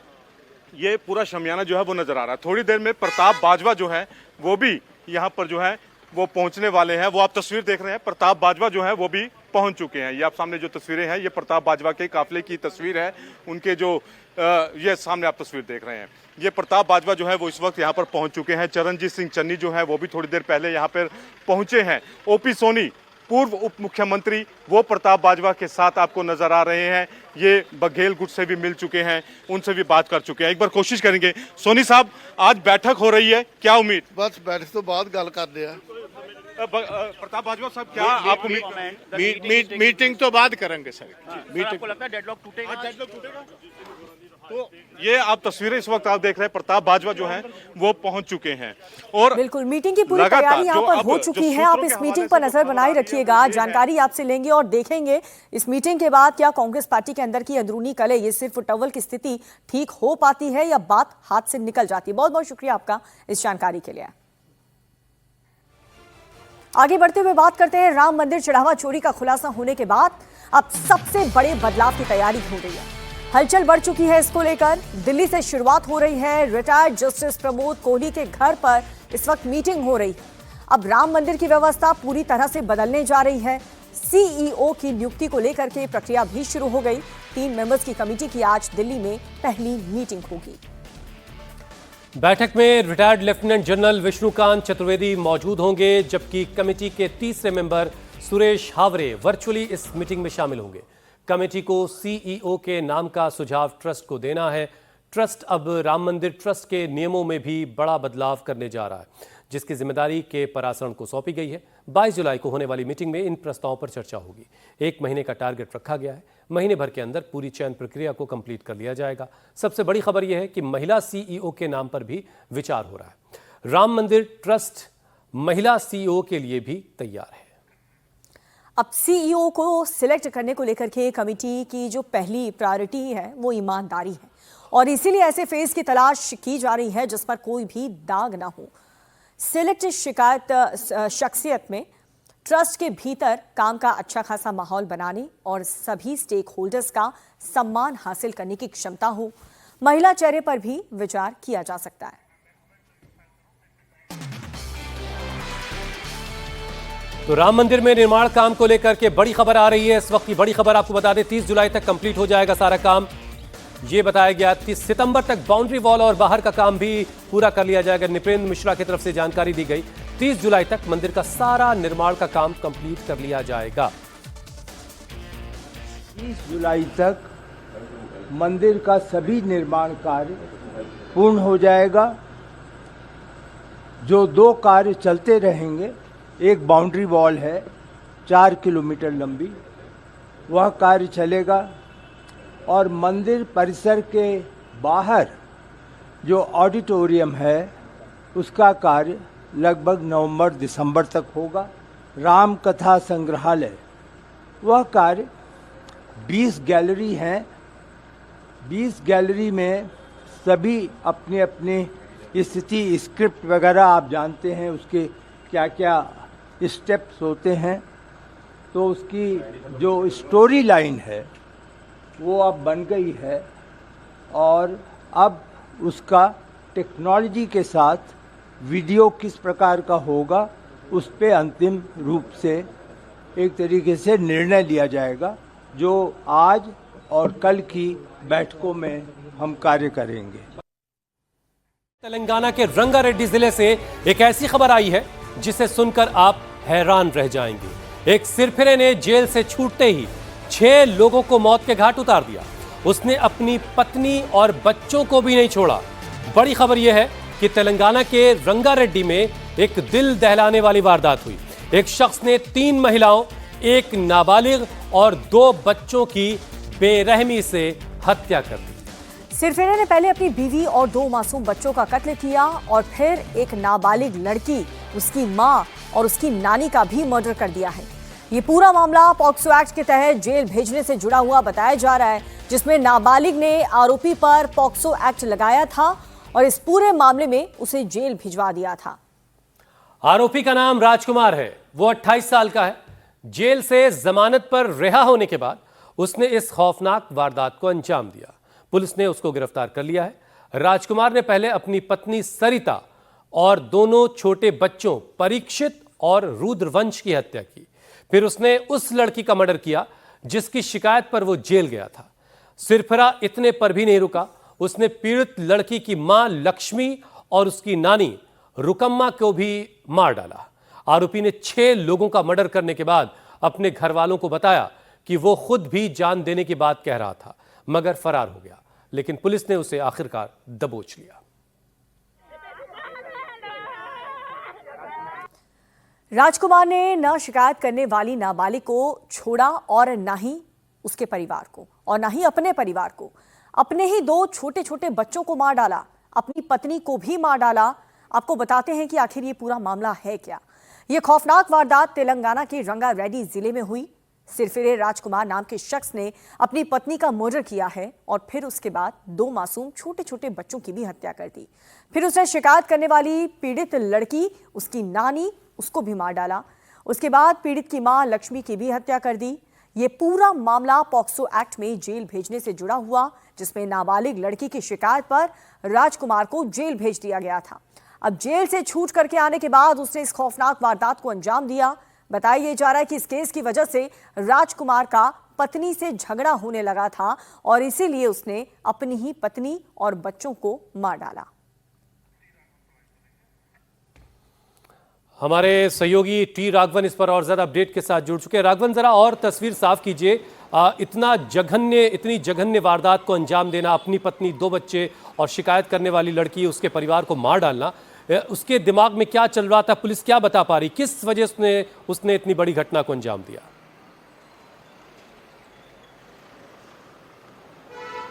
ये पूरा शमियाना जो है वो नजर आ रहा है। थोड़ी देर में प्रताप बाजवा जो है वो भी यहाँ पर जो है वो पहुंचने वाले हैं। वो आप तस्वीर देख रहे हैं, प्रताप बाजवा जो है वो भी पहुंच चुके हैं। ये आप सामने जो तस्वीरें हैं ये प्रताप बाजवा के काफिले की तस्वीर है। उनके जो ये सामने आप तस्वीर देख रहे हैं, ये प्रताप बाजवा जो है वो इस वक्त यहाँ पर पहुंच चुके हैं। चरणजीत सिंह चन्नी जो है वो भी थोड़ी देर पहले यहाँ पर पहुंचे हैं। ओपी सोनी पूर्व उप मुख्यमंत्री वो प्रताप बाजवा के साथ आपको नजर आ रहे हैं। ये बघेल गुट से भी मिल चुके हैं, उनसे भी बात कर चुके हैं। एक बार कोशिश करेंगे। सोनी साहब, आज बैठक हो रही है, क्या उम्मीद? बस बैठक तो बाद गल करते हैं। प्रताप बाजवा साहब, क्या आप मीटिंग तो बाद करेंगे सर। आपको लगता है डेडलॉक टूटेगा? तो ये आप तस्वीरें इस वक्त आप देख रहे हैं, प्रताप बाजवा जो हैं वो पहुंच चुके हैं और बिल्कुल मीटिंग की पूरी तैयारी यहाँ पर हो चुकी है। आप इस मीटिंग पर नजर बनाए रखिएगा, जानकारी आपसे लेंगे और देखेंगे इस मीटिंग के बाद क्या कांग्रेस पार्टी के अंदर की अंदरूनी कलह, ये सिर्फ टॉवल की स्थिति ठीक हो पाती है या बात हाथ से निकल जाती है। बहुत बहुत शुक्रिया आपका इस जानकारी के लिए। आगे बढ़ते हुए बात करते हैं राम मंदिर चढ़ावा चोरी का खुलासा होने के बाद अब सबसे बड़े बदलाव की तैयारी हो रही है। हलचल बढ़ चुकी है इसको लेकर। दिल्ली से शुरुआत हो रही है। रिटायर्ड जस्टिस प्रमोद कोहली के घर पर इस वक्त मीटिंग हो रही है। अब राम मंदिर की व्यवस्था पूरी तरह से बदलने जा रही है। सीईओ की नियुक्ति को लेकर के प्रक्रिया भी शुरू हो गई। 3 मेंबर्स की कमेटी की आज दिल्ली में पहली मीटिंग होगी। बैठक में retired lieutenant general Vishnukant Chaturvedi मौजूद होंगे, जबकि कमेटी के तीसरे मेंबर सुरेश हावरे वर्चुअली इस मीटिंग में शामिल होंगे। कमेटी को सीईओ के नाम का सुझाव ट्रस्ट को देना है। ट्रस्ट अब राम मंदिर ट्रस्ट के नियमों में भी बड़ा बदलाव करने जा रहा है, जिसकी जिम्मेदारी के पराशरण को सौंपी गई है। 22 जुलाई को होने वाली मीटिंग में इन प्रस्तावों पर चर्चा होगी। 1 महीने का टारगेट रखा गया है। महीने भर के अंदर पूरी चयन प्रक्रिया को कंप्लीट कर लिया जाएगा। सबसे बड़ी खबर यह है कि महिला सीईओ के नाम पर भी विचार हो रहा है। राम मंदिर ट्रस्ट महिला सीईओ के लिए भी तैयार है। अब सीईओ को सिलेक्ट करने को लेकर के कमेटी की जो पहली प्रायोरिटी है वो ईमानदारी है और इसीलिए ऐसे फेस की तलाश की जा रही है जिस पर कोई भी दाग ना हो। सिलेक्ट शख्सियत में ट्रस्ट के भीतर काम का अच्छा खासा माहौल बनाने और सभी स्टेक होल्डर्स का सम्मान हासिल करने की क्षमता हो। महिला चेहरे पर भी विचार किया जा सकता है। तो राम मंदिर में निर्माण काम को लेकर के बड़ी खबर आ रही है। इस वक्त की बड़ी खबर आपको बता दें, 30 जुलाई तक कंप्लीट हो जाएगा सारा काम। ये बताया गया 30 सितंबर तक बाउंड्री वॉल और बाहर का काम भी पूरा कर लिया जाएगा। नृपेंद्र मिश्रा की तरफ से जानकारी दी गई। 30 जुलाई तक मंदिर का सारा निर्माण का काम कंप्लीट कर लिया जाएगा। 30 जुलाई तक मंदिर का सभी निर्माण कार्य पूर्ण हो जाएगा। जो 2 कार्य चलते रहेंगे, एक बाउंड्री वॉल है 4 किलोमीटर लंबी, वह कार्य चलेगा और मंदिर परिसर के बाहर जो ऑडिटोरियम है उसका कार्य लगभग नवंबर-दिसंबर तक होगा। राम कथा संग्रहालय, वह कार्य 20 गैलरी हैं। 20 गैलरी में सभी अपने अपने स्थिति, स्क्रिप्ट वगैरह आप जानते हैं उसके क्या क्या स्टेप्स होते हैं, तो उसकी जो स्टोरी लाइन है वो अब बन गई है और अब उसका टेक्नोलॉजी के साथ वीडियो किस प्रकार का होगा उस पे अंतिम रूप से एक तरीके से निर्णय लिया जाएगा, जो आज और कल की बैठकों में हम कार्य करेंगे। तेलंगाना के रंगारेड्डी जिले से एक ऐसी खबर आई है जिसे सुनकर आप हैरान रह जाएंगे। एक सिरफिरे ने जेल से छूटते ही 6 लोगों को मौत के घाट उतार दिया। उसने अपनी पत्नी और बच्चों को भी नहीं छोड़ा। बड़ी खबर यह है कि तेलंगाना के रंगारेड्डी में एक दिल दहलाने वाली वारदात हुई। एक शख्स ने 3 महिलाओं, एक नाबालिग और 2 बच्चों की बेरहमी से हत्या कर दी। सिरफिरे ने पहले अपनी बीवी और 2 मासूम बच्चों का कत्ल किया और फिर एक नाबालिग लड़की, उसकी मां और उसकी नानी का भी मर्डर कर दिया है। ये पूरा मामला पॉक्सो एक्ट के तहत जेल भेजने से जुड़ा हुआ बताया जा रहा है, जिसमें नाबालिग ने आरोपी पर पॉक्सो एक्ट लगाया था और इस पूरे मामले में उसे जेल भिजवा दिया था। आरोपी का नाम राजकुमार है। वो 28 साल का है। जेल से जमानत पर रिहा होने के बाद उसने इस खौफनाक वारदात को अंजाम दिया। पुलिस ने उसको गिरफ्तार कर लिया है। राजकुमार ने पहले अपनी पत्नी सरिता और दोनों छोटे बच्चों परीक्षित और रुद्रवंश की हत्या की। फिर उसने उस लड़की का मर्डर किया जिसकी शिकायत पर वो जेल गया था। सिरफिरा इतने पर भी नहीं रुका। उसने पीड़ित लड़की की मां लक्ष्मी और उसकी नानी रुकम्मा को भी मार डाला। आरोपी ने 6 लोगों का मर्डर करने के बाद अपने घर वालों को बताया कि वो खुद भी जान देने की बात कह रहा था, मगर फरार हो गया। लेकिन पुलिस ने उसे आखिरकार दबोच लिया। राजकुमार ने न शिकायत करने वाली नाबालिग को छोड़ा और न ही उसके परिवार को और न ही अपने परिवार को। अपने ही 2 छोटे छोटे बच्चों को मार डाला, अपनी पत्नी को भी मार डाला। आपको बताते हैं कि आखिर ये पूरा मामला है क्या। ये खौफनाक वारदात तेलंगाना के रंगारेड्डी जिले में हुई। सिरफिरे राजकुमार नाम के शख्स ने अपनी पत्नी का मर्डर किया है और फिर उसके बाद 2 मासूम छोटे छोटे बच्चों की भी हत्या कर दी। फिर उसने शिकायत करने वाली पीड़ित लड़की, उसकी नानी, उसको भी मार डाला। उसके बाद पीड़ित की मां लक्ष्मी की भी हत्या कर दी। ये पूरा मामला पॉक्सो एक्ट में जेल भेजने से जुड़ा हुआ, जिसमें नाबालिग लड़की की शिकायत पर राजकुमार को जेल भेज दिया गया था। अब जेल से छूट करके आने के बाद उसने इस खौफनाक वारदात को अंजाम दिया। बताया जा रहा है कि इस केस की वजह से राजकुमार का पत्नी से झगड़ा होने लगा था और इसीलिए उसने अपनी ही पत्नी और बच्चों को मार डाला। हमारे सहयोगी टी राघवन इस पर और ज्यादा अपडेट के साथ जुड़ चुके हैं। राघवन, जरा और तस्वीर साफ कीजिए। इतनी जघन्य वारदात को अंजाम देना, अपनी पत्नी, 2 बच्चे और शिकायत करने वाली लड़की, उसके परिवार को मार डालना, उसके दिमाग में क्या चल रहा था? पुलिस क्या बता पा रही, किस वजह से उसने इतनी बड़ी घटना को अंजाम दिया?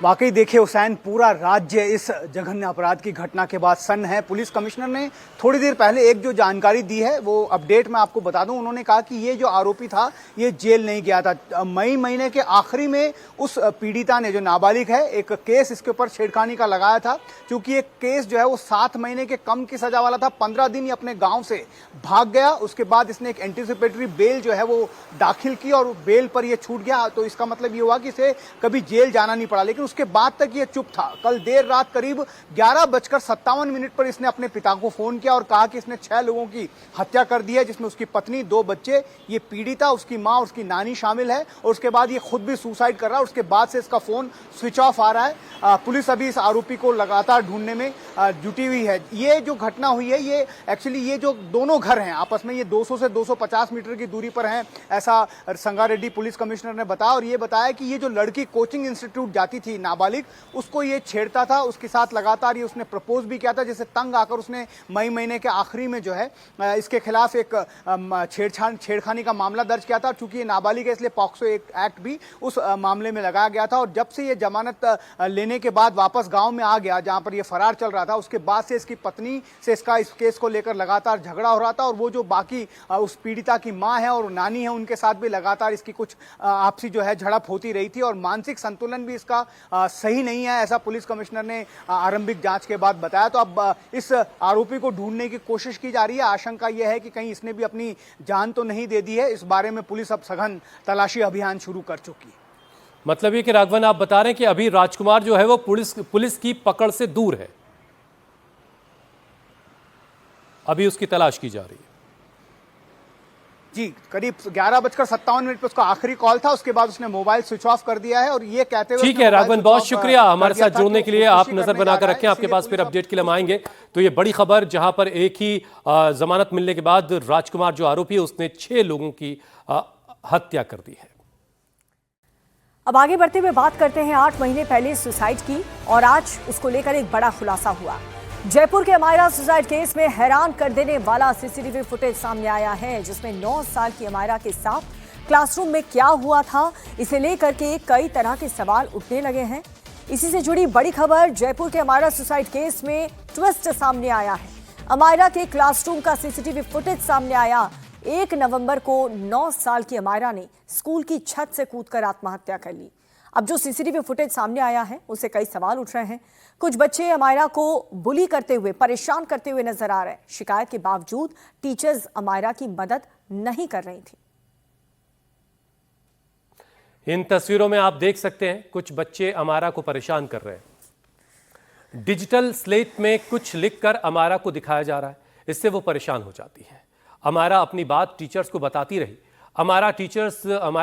वाकई देखिए हुसैन, पूरा राज्य इस जघन्य अपराध की घटना के बाद सन्न है। पुलिस कमिश्नर ने थोड़ी देर पहले एक जो जानकारी दी है वो अपडेट मैं आपको बता दूं। उन्होंने कहा कि ये जो आरोपी था ये जेल नहीं गया था। मई महीने के आखिरी में उस पीड़िता ने, जो नाबालिग है, एक केस इसके ऊपर छेड़खानी का लगाया था। क्योंकि एक केस जो है वो 7 महीने के कम की सजा वाला था। 15 दिन ये अपने गाँव से भाग गया। उसके बाद इसने एक एंटीसिपेटरी बेल जो है वो दाखिल की और बेल पर यह छूट गया। तो इसका मतलब ये हुआ कि इसे कभी जेल जाना नहीं पड़ा। लेकिन उसके बाद तक ये चुप था। कल देर रात करीब 11:57 पर इसने अपने पिता को फोन किया और कहा कि इसने 6 लोगों की हत्या कर दी है, जिसमें उसकी पत्नी, 2 बच्चे, ये पीड़िता, उसकी मां, उसकी नानी शामिल है। और उसके बाद ये खुद भी सुसाइड कर रहा है। उसके बाद से इसका फोन स्विच ऑफ आ रहा है। पुलिस अभी इस आरोपी को लगातार ढूंढने में जुटी हुई है। ये जो घटना हुई है, ये एक्चुअली ये जो दोनों घर हैं आपस में, ये 200 से 250 मीटर की दूरी पर हैं, ऐसा संगारेड्डी पुलिस कमिश्नर ने बताया। और ये बताया कि ये जो लड़की कोचिंग इंस्टीट्यूट जाती थी, नाबालिग, उसको ये छेड़ता था, उसके साथ लगातार ये उसने प्रपोज भी किया था, जिससे तंग आकर उसने मई महीने के आखिरी में जो है इसके खिलाफ एक छेड़खानी का मामला दर्ज किया था। चूंकि ये नाबालिग है इसलिए पॉक्सो एक्ट भी उस मामले में लगाया गया था। और जब से ये जमानत लेने के बाद वापस गांव में आ गया जहां पर ये फरार चल रहा था, उसके बाद से इसकी पत्नी से इसका इस केस को लेकर लगातार झगड़ा हो रहा था। और वो जो बाकी उस पीड़िता की मां है और नानी है, उनके साथ भी लगातार इसकी कुछ आपसी जो है झड़प होती रही थी। और मानसिक संतुलन भी इसका सही नहीं है, ऐसा पुलिस कमिश्नर ने आरंभिक जांच के बाद बताया। तो अब इस आरोपी को ढूंढने की कोशिश की जा रही है। आशंका यह है कि कहीं इसने भी अपनी जान तो नहीं दे दी है। इस बारे में पुलिस अब सघन तलाशी अभियान शुरू कर चुकी है। मतलब ये कि राघवन, आप बता रहे हैं कि अभी राजकुमार जो है वो पुलिस की पकड़ से दूर है, अभी उसकी तलाश की जा रही है। जी, करीब 11:57 पर उसका आखिरी कॉल था। उसके बाद उसने मोबाइल स्विच ऑफ कर दिया है और ये कहते हुए, ठीक है राघवन, बहुत शुक्रिया हमारे साथ जुड़ने के लिए। आप नजर बनाकर रखें, आपके पास फिर अपडेट के लिए हम आएंगे। तो ये बड़ी खबर, जहां पर एक ही जमानत मिलने के बाद राजकुमार जो आरोपी है उसने 6 लोगों की हत्या कर दी है। अब आगे बढ़ते हुए बात करते हैं 8 महीने पहले सुसाइड की, और आज उसको लेकर एक बड़ा खुलासा हुआ। जयपुर के अमायरा सुसाइड केस में हैरान कर देने वाला सीसीटीवी फुटेज सामने आया है, जिसमें 9 साल की अमायरा के साथ क्लासरूम में क्या हुआ था, इसे लेकर के कई तरह के सवाल उठने लगे हैं। इसी से जुड़ी बड़ी खबर, जयपुर के अमायरा सुसाइड केस में ट्विस्ट सामने आया है। अमायरा के क्लासरूम का सीसीटीवी फुटेज सामने आया। 1 नवंबर को 9 साल की अमायरा ने स्कूल की छत से कूदकर आत्महत्या कर ली। अब जो सीसीटीवी फुटेज सामने आया है उससे कई सवाल उठ रहे हैं। कुछ बच्चे अमायरा को बुली करते हुए, परेशान करते हुए नजर आ रहे हैं। शिकायत के बावजूद टीचर्स अमायरा की मदद नहीं कर रही थी। इन तस्वीरों में आप देख सकते हैं कुछ बच्चे अमायरा को परेशान कर रहे हैं। डिजिटल स्लेट में कुछ लिखकर अमायरा को दिखाया जा रहा है, इससे वो परेशान हो जाती है। अमायरा अपनी बात टीचर्स को बताती रही। अमायरा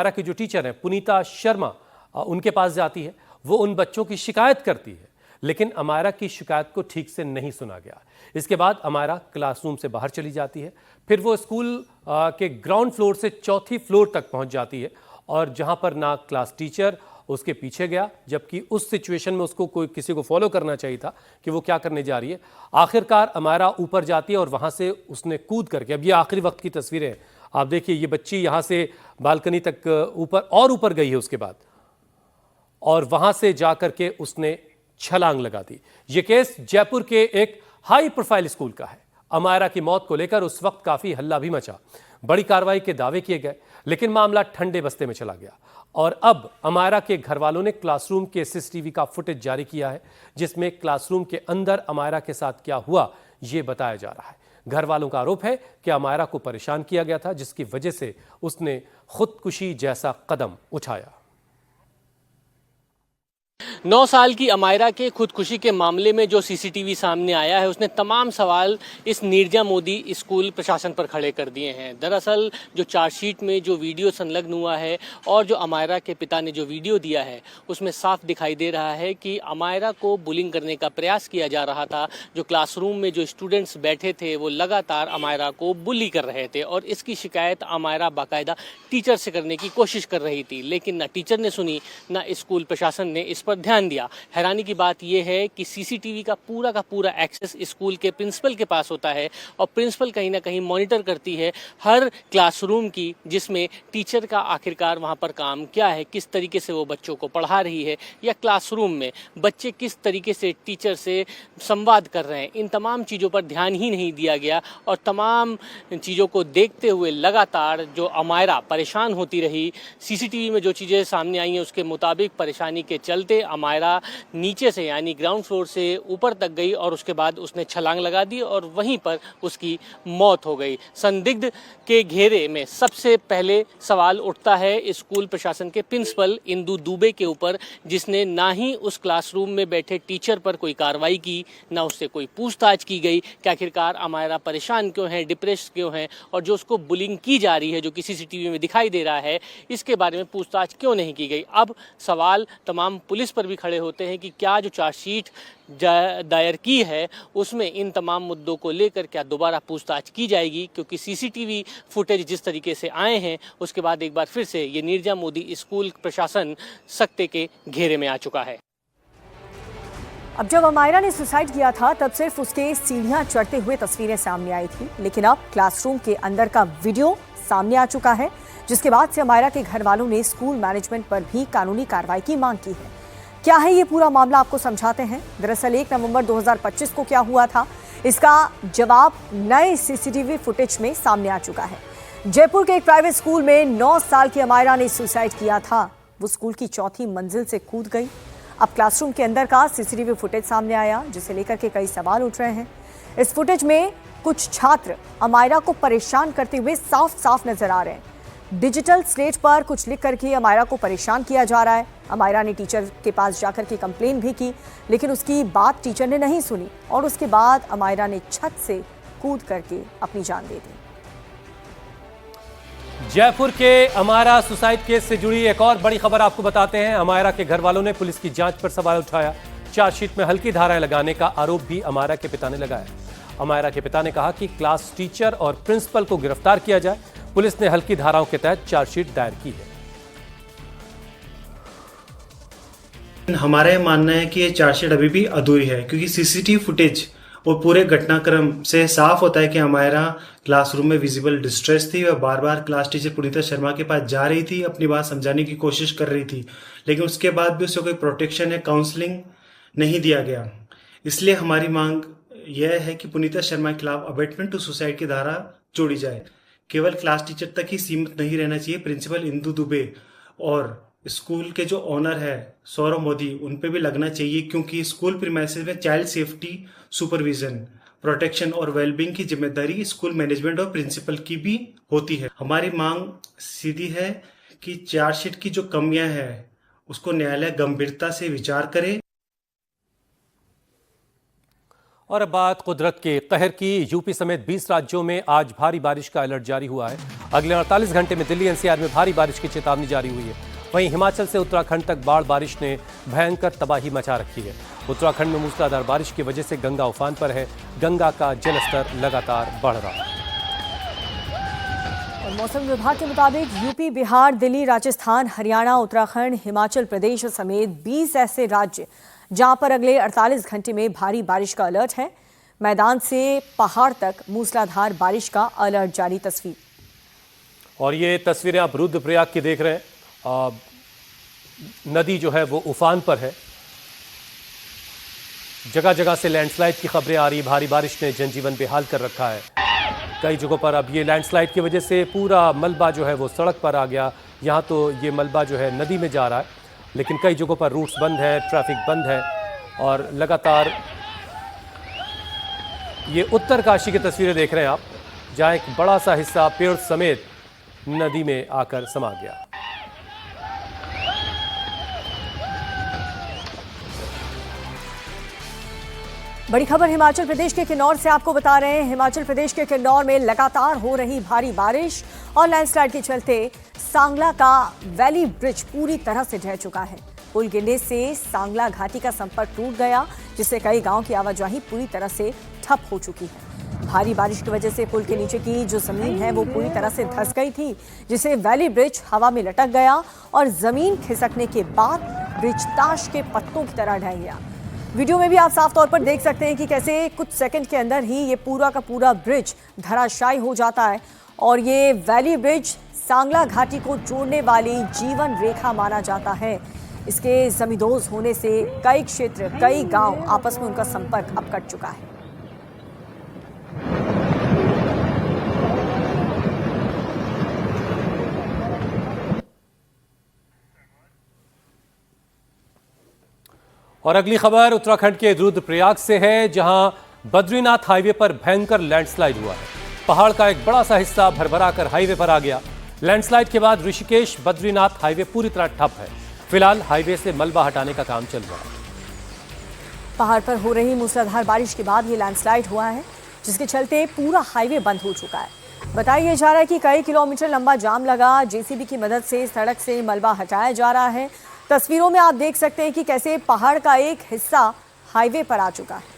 की जो टीचर है पुनीता शर्मा, उनके पास जाती है। वो उन बच्चों की शिकायत करती है, लेकिन अमायरा की शिकायत को ठीक से नहीं सुना गया। इसके बाद अमायरा क्लासरूम से बाहर चली जाती है। फिर वो स्कूल के ग्राउंड फ्लोर से 4थी फ्लोर तक पहुंच जाती है, और जहां पर ना क्लास टीचर उसके पीछे गया, जबकि उस सिचुएशन में उसको किसी को फॉलो करना चाहिए था कि वो क्या करने जा रही है। आखिरकार अमायरा ऊपर जाती है और वहां से उसने कूद करके, अब ये आखिरी वक्त की तस्वीरें हैं, आप देखिए ये बच्ची यहां से बालकनी तक ऊपर गई है उसके बाद, और वहां से जाकर के उसने छलांग लगा दी। यह केस जयपुर के एक हाई प्रोफाइल स्कूल का है। अमायरा की मौत को लेकर उस वक्त काफी हल्ला भी मचा, बड़ी कार्रवाई के दावे किए गए, लेकिन मामला ठंडे बस्ते में चला गया। और अब अमायरा के घर वालों ने क्लासरूम के सीसीटीवी का फुटेज जारी किया है, जिसमें क्लासरूम के अंदर अमायरा के साथ क्या हुआ यह बताया जा रहा है। घर वालों का आरोप है कि अमायरा को परेशान किया गया था, जिसकी वजह से उसने खुदकुशी जैसा कदम उठाया। 9 साल की अमायरा के खुदकुशी के मामले में जो सीसीटीवी सामने आया है, उसने तमाम सवाल इस नीरजा मोदी स्कूल प्रशासन पर खड़े कर दिए हैं। दरअसल जो चार्जशीट में जो वीडियो संलग्न हुआ है और जो अमायरा के पिता ने जो वीडियो दिया है, उसमें साफ दिखाई दे रहा है कि अमायरा को बुलिंग करने का प्रयास किया जा रहा था। जो क्लासरूम में जो स्टूडेंट्स बैठे थे वो लगातार अमायरा को बुली कर रहे थे, और इसकी शिकायत अमायरा बाकायदा टीचर से करने की कोशिश कर रही थी, लेकिन ना टीचर ने सुनी, ना स्कूल प्रशासन ने इस पर ध्यान दिया। हैरानी की बात यह है कि सीसीटीवी का पूरा एक्सेस स्कूल के प्रिंसिपल के पास होता है, और प्रिंसिपल कहीं ना कहीं मॉनिटर करती है हर क्लासरूम की, जिसमें टीचर का आखिरकार वहां पर काम क्या है, किस तरीके से वो बच्चों को पढ़ा रही है, या क्लासरूम में बच्चे किस तरीके से टीचर से संवाद कर रहे हैं। इन तमाम चीज़ों पर ध्यान ही नहीं दिया गया, और तमाम चीज़ों को देखते हुए लगातार जो अमायरा परेशान होती रही। सीसीटीवी में जो चीज़ें सामने आई हैं उसके मुताबिक परेशानी के चलते अमायरा नीचे से यानी ग्राउंड फ्लोर से ऊपर तक गई, और उसके बाद उसने छलांग लगा दी और वहीं पर उसकी मौत हो गई। संदिग्ध के घेरे में सबसे पहले सवाल उठता है स्कूल प्रशासन के प्रिंसिपल इंदु दुबे के ऊपर, जिसने ना ही उस क्लासरूम में बैठे टीचर पर कोई कार्रवाई की, ना उससे कोई पूछताछ की गई कि आखिरकार अमायरा परेशान क्यों है, डिप्रेस क्यों है, और जो उसको बुलिंग की जा रही है जो कि सीसीटीवी में दिखाई दे रहा है, इसके बारे में पूछताछ क्यों नहीं की गई। अब सवाल तमाम पुलिस पर भी खड़े होते हैं कि क्या जो चार्जशीट दायर की है उसमें इन तमाम मुद्दों को लेकर क्या दोबारा पूछताछ की जाएगी, क्योंकि सीसीटीवी फुटेज जिस तरीके से आए हैं उसके बाद एक बार फिर से ये नीरजा मोदी स्कूल प्रशासन सख्ते के घेरे में आ चुका है। अब जब अमायरा ने सुसाइड किया था तब सिर्फ उसके सीढ़ियां चढ़ते हुए तस्वीरें सामने आई थी, लेकिन अब क्लासरूम के अंदर का वीडियो सामने आ चुका है, जिसके बाद से अमायरा के घर वालों ने स्कूल मैनेजमेंट पर भी कानूनी कार्रवाई की मांग की है। क्या है ये पूरा मामला, आपको समझाते हैं। दरअसल 1 नवंबर 2025 को क्या हुआ था, इसका जवाब नए सीसीटीवी फुटेज में सामने आ चुका है। जयपुर के एक प्राइवेट स्कूल में 9 साल की अमायरा ने सुसाइड किया था। वो स्कूल की 4थी मंजिल से कूद गई। अब क्लासरूम के अंदर का सीसीटीवी फुटेज सामने आया, जिसे लेकर के कई सवाल उठ रहे हैं। इस फुटेज में कुछ छात्र अमायरा को परेशान करते हुए साफ साफ नजर आ रहे हैं। डिजिटल स्लेट पर कुछ लिख करके अमायरा को परेशान किया जा रहा है। अमायरा ने टीचर के पास जाकर के कंप्लेन भी की, लेकिन उसकी बात टीचर ने नहीं सुनी, और उसके बाद अमायरा ने छत से कूद करके अपनी जान दे दी। जयपुर के अमायरा सुसाइड केस से जुड़ी एक और बड़ी खबर आपको बताते हैं। अमायरा के घर वालों ने पुलिस की जांच पर सवाल उठाया। चार्जशीट में हल्की धाराएं लगाने का आरोप भी अमायरा के पिता ने लगाया। अमायरा के पिता ने कहा कि क्लास टीचर और प्रिंसिपल को गिरफ्तार किया जाए। पुलिस ने हल्की धाराओं के तहत चार्जशीट दायर की है। हमारा ये मानना है कि ये चार्जशीट अभी भी अधूरी है, क्योंकि सीसीटीवी फुटेज और पूरे घटनाक्रम से साफ होता है कि हमारा क्लासरूम में विजिबल डिस्ट्रेस थी। वह बार बार क्लास टीचर पुनीता शर्मा के पास जा रही थी, अपनी बात समझाने की कोशिश कर रही थी, लेकिन उसके बाद भी उसे कोई प्रोटेक्शन या काउंसलिंग नहीं दिया गया। इसलिए हमारी मांग यह है कि पुनीता शर्मा के खिलाफ अबेटमेंट टू सुसाइड की धारा जोड़ी जाए। केवल क्लास टीचर तक ही सीमित नहीं रहना चाहिए। प्रिंसिपल इंदु दुबे और स्कूल के जो ऑनर है सौरभ मोदी, उन पे भी लगना चाहिए, क्योंकि स्कूल प्रीमाइसेस में चाइल्ड सेफ्टी, सुपरविजन, प्रोटेक्शन और वेलबींग की जिम्मेदारी स्कूल मैनेजमेंट और प्रिंसिपल की भी होती है। हमारी मांग सीधी है कि चार्जशीट की जो कमियां हैं उसको न्यायालय गंभीरता से विचार करे। और अब बात कुदरत के कहर की। यूपी समेत 20 राज्यों में आज भारी बारिश का अलर्ट जारी हुआ है। अगले 48 घंटे में दिल्ली एनसीआर में भारी बारिश की चेतावनी जारी हुई है। वहीं हिमाचल से उत्तराखंड तक बाढ़ बारिश ने भयंकर तबाही मचा रखी है। उत्तराखंड में मूसलाधार बारिश की वजह से गंगा उफान पर है। गंगा का जलस्तर लगातार बढ़ रहा है। और मौसम विभाग के मुताबिक यूपी, बिहार, दिल्ली, राजस्थान, हरियाणा, उत्तराखंड, हिमाचल प्रदेश समेत 20 ऐसे राज्य जहां पर अगले 48 घंटे में भारी बारिश का अलर्ट है। मैदान से पहाड़ तक मूसलाधार बारिश का अलर्ट जारी। तस्वीर और ये तस्वीरें आप रुद्रप्रयाग की देख रहे हैं। नदी जो है वो उफान पर है। जगह जगह से लैंडस्लाइड की खबरें आ रही। भारी बारिश ने जनजीवन बेहाल कर रखा है। कई जगहों पर अब ये लैंडस्लाइड की वजह से पूरा मलबा जो है वो सड़क पर आ गया। यहाँ तो ये मलबा जो है नदी में जा रहा है, लेकिन कई जगहों पर रूट्स बंद है, ट्रैफिक बंद है। और लगातार ये उत्तरकाशी की तस्वीरें देख रहे हैं आप, जहाँ एक बड़ा सा हिस्सा पेड़ समेत नदी में आकर समा गया। बड़ी खबर हिमाचल प्रदेश के किन्नौर से आपको बता रहे हैं। हिमाचल प्रदेश के किन्नौर में लगातार हो रही भारी बारिश और लैंडस्लाइड के चलते सांगला का वैली ब्रिज पूरी तरह से ढह चुका है। पुल गिरने से सांगला घाटी का संपर्क टूट गया, जिससे कई गांव की आवाजाही पूरी तरह से ठप हो चुकी है। भारी बारिश की वजह से पुल के नीचे की जो जमीन है वो पूरी तरह से धंस गई थी, जिससे वैली ब्रिज हवा में लटक गया और जमीन खिसकने के बाद ब्रिज ताश के पत्तों की तरह ढह गया। वीडियो में भी आप साफ तौर पर देख सकते हैं कि कैसे कुछ सेकंड के अंदर ही ये पूरा का पूरा ब्रिज धराशायी हो जाता है। और ये वैली ब्रिज सांगला घाटी को जोड़ने वाली जीवन रेखा माना जाता है। इसके जमींदोज होने से कई क्षेत्र, कई गांव आपस में उनका संपर्क अब कट चुका है। और अगली खबर उत्तराखंड के रुद्रप्रयाग से है, जहां बद्रीनाथ हाईवे पर भयंकर लैंडस्लाइड हुआ है। पहाड़ का एक बड़ा सा हिस्सा भरभरा कर हाईवे पर आ गया। लैंडस्लाइड के बाद ऋषिकेश बद्रीनाथ हाईवे पूरी तरह ठप है। फिलहाल हाईवे से मलबा हटाने का काम चल रहा है। पहाड़ पर हो रही मूसलाधार बारिश के बाद ये लैंडस्लाइड हुआ है, जिसके चलते पूरा हाईवे बंद हो चुका है। बताया जा रहा है कि कई किलोमीटर लंबा जाम लगा। जेसीबी की मदद से सड़क से मलबा हटाया जा रहा है। तस्वीरों में आप देख सकते हैं कि कैसे पहाड़ का एक हिस्सा हाईवे पर आ चुका है।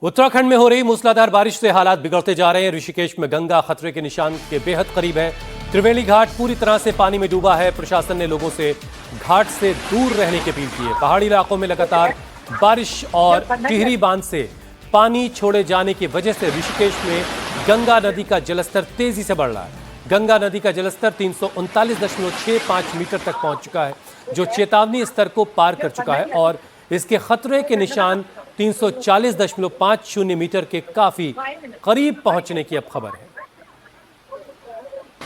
उत्तराखंड में हो रही मूसलाधार बारिश से हालात बिगड़ते जा रहे हैं। ऋषिकेश में गंगा खतरे के निशान के बेहद करीब है। त्रिवेणी घाट पूरी तरह से पानी में डूबा है। प्रशासन ने लोगों से घाट से दूर रहने की अपील की है। पहाड़ी इलाकों में लगातार बारिश और टिहरी बांध से पानी छोड़े जाने की वजह से ऋषिकेश में गंगा नदी का जलस्तर तेजी से बढ़ रहा है। गंगा नदी का जलस्तर 339.65 मीटर तक पहुंच चुका है, जो चेतावनी स्तर को पार कर चुका है। और इसके खतरे के निशान 340.50 मीटर के काफी करीब पहुंचने की अब खबर है।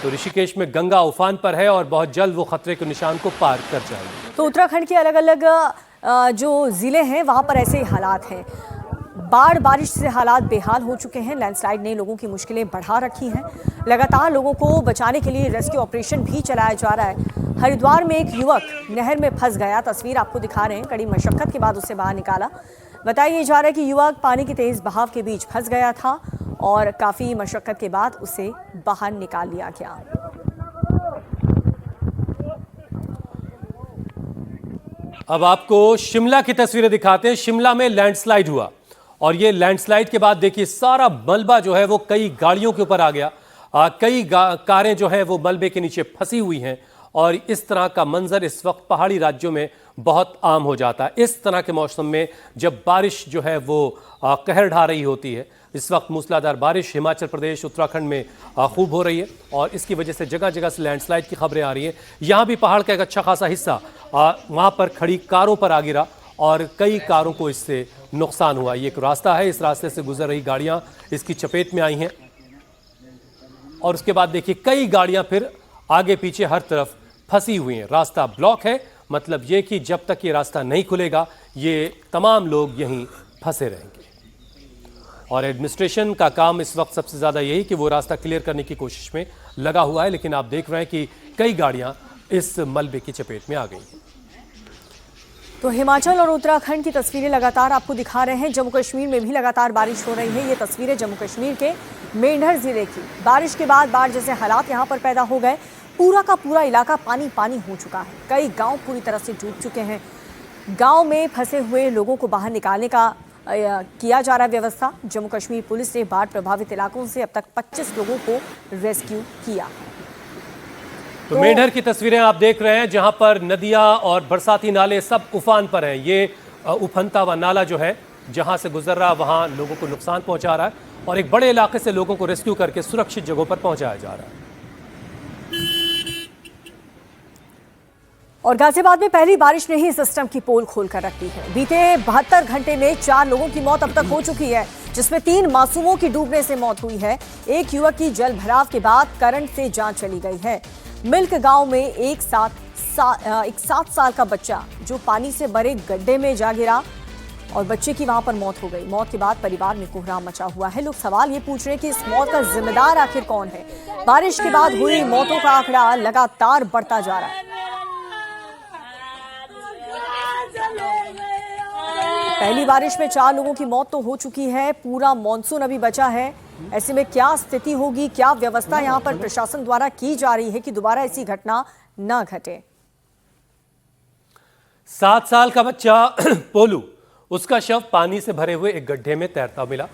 तो ऋषिकेश में गंगा उफान पर है और बहुत जल्द वो खतरे के निशान को पार कर जाएगी। तो उत्तराखंड के अलग अलग जो जिले हैं वहां पर ऐसे ही हालात हैं। बाढ़ बारिश से हालात बेहाल हो चुके हैं। लैंडस्लाइड ने लोगों की मुश्किलें बढ़ा रखी हैं। लगातार लोगों को बचाने के लिए रेस्क्यू ऑपरेशन भी चलाया जा रहा है। हरिद्वार में एक युवक नहर में फंस गया। तस्वीर आपको दिखा रहे हैं। कड़ी मशक्कत के बाद उसे बाहर निकाला। बताया जा रहा है कि युवक पानी के तेज बहाव के बीच फंस गया था और काफी मशक्कत के बाद उसे बाहर निकाल लिया गया। अब आपको शिमला की तस्वीरें दिखाते हैं। शिमला में लैंडस्लाइड हुआ और ये लैंडस्लाइड के बाद देखिए सारा मलबा जो है वो कई गाड़ियों के ऊपर आ गया। कई कारें जो हैं वो मलबे के नीचे फंसी हुई हैं और इस तरह का मंजर इस वक्त पहाड़ी राज्यों में बहुत आम हो जाता है। इस तरह के मौसम में जब बारिश जो है वो कहर ढा रही होती है, इस वक्त मूसलाधार बारिश हिमाचल प्रदेश उत्तराखंड में खूब हो रही है और इसकी वजह से जगह जगह से लैंडस्लाइड की खबरें आ रही हैं। यहाँ भी पहाड़ का एक अच्छा खासा हिस्सा वहाँ पर खड़ी कारों पर आ गिरा और कई कारों को इससे नुकसान हुआ। ये एक रास्ता है, इस रास्ते से गुजर रही गाड़ियाँ इसकी चपेट में आई हैं और उसके बाद देखिए कई गाड़ियाँ फिर आगे पीछे हर तरफ फंसी हुई हैं। रास्ता ब्लॉक है, मतलब ये कि जब तक ये रास्ता नहीं खुलेगा ये तमाम लोग यहीं फंसे रहेंगे और एडमिनिस्ट्रेशन का काम इस वक्त सबसे ज़्यादा यही कि वो रास्ता क्लियर करने की कोशिश में लगा हुआ है। लेकिन आप देख रहे हैं कि कई गाड़ियां इस मलबे की चपेट में आ गई हैं। तो हिमाचल और उत्तराखंड की तस्वीरें लगातार आपको दिखा रहे हैं। जम्मू कश्मीर में भी लगातार बारिश हो रही है। ये तस्वीरें जम्मू कश्मीर के मेंढर जिले की। बारिश के बाद बाढ़ जैसे हालात यहाँ पर पैदा हो गए। पूरा का पूरा इलाका पानी पानी हो चुका है। कई गांव पूरी तरह से डूब चुके हैं। गांव में फंसे हुए लोगों को बाहर निकालने का किया जा रहा है व्यवस्था। जम्मू कश्मीर पुलिस ने बाढ़ प्रभावित इलाकों से अब तक 25 लोगों को रेस्क्यू किया। तो मेंढर की तस्वीरें आप देख रहे हैं जहां पर नदियां और बरसाती नाले सब उफान पर हैं। ये उफनता हुआ नाला जो है जहां से गुजर रहा वहां लोगों को नुकसान पहुंचा रहा है और एक बड़े इलाके से लोगों को रेस्क्यू करके सुरक्षित जगहों पर पहुंचाया जा रहा है। और गाजियाबाद में पहली बारिश ने ही सिस्टम की पोल खोलकर रख दी है। बीते 72 घंटे में 4 लोगों की मौत अब तक हो चुकी है, जिसमें 3 मासूमों की डूबने से मौत हुई है। एक युवक की जल भराव के बाद करंट से जान चली गई है। मिल्क गांव में एक 7 साल का बच्चा जो पानी से भरे गड्ढे में जा गिरा और बच्चे की वहां पर मौत हो गई। मौत के बाद परिवार में कोहराम मचा हुआ है। लोग सवाल ये पूछ रहे हैं कि इस मौत का जिम्मेदार आखिर कौन है। बारिश के बाद हुई मौतों का आंकड़ा लगातार बढ़ता जा रहा है। पहली बारिश में 4 लोगों की मौत तो हो चुकी है। पूरा मानसून अभी बचा है। ऐसे में क्या स्थिति होगी, क्या व्यवस्था यहां पर प्रशासन द्वारा की जा रही है कि दोबारा ऐसी घटना न घटे। 7 साल का बच्चा पोलू, उसका शव पानी से भरे हुए एक गड्ढे में तैरता मिला।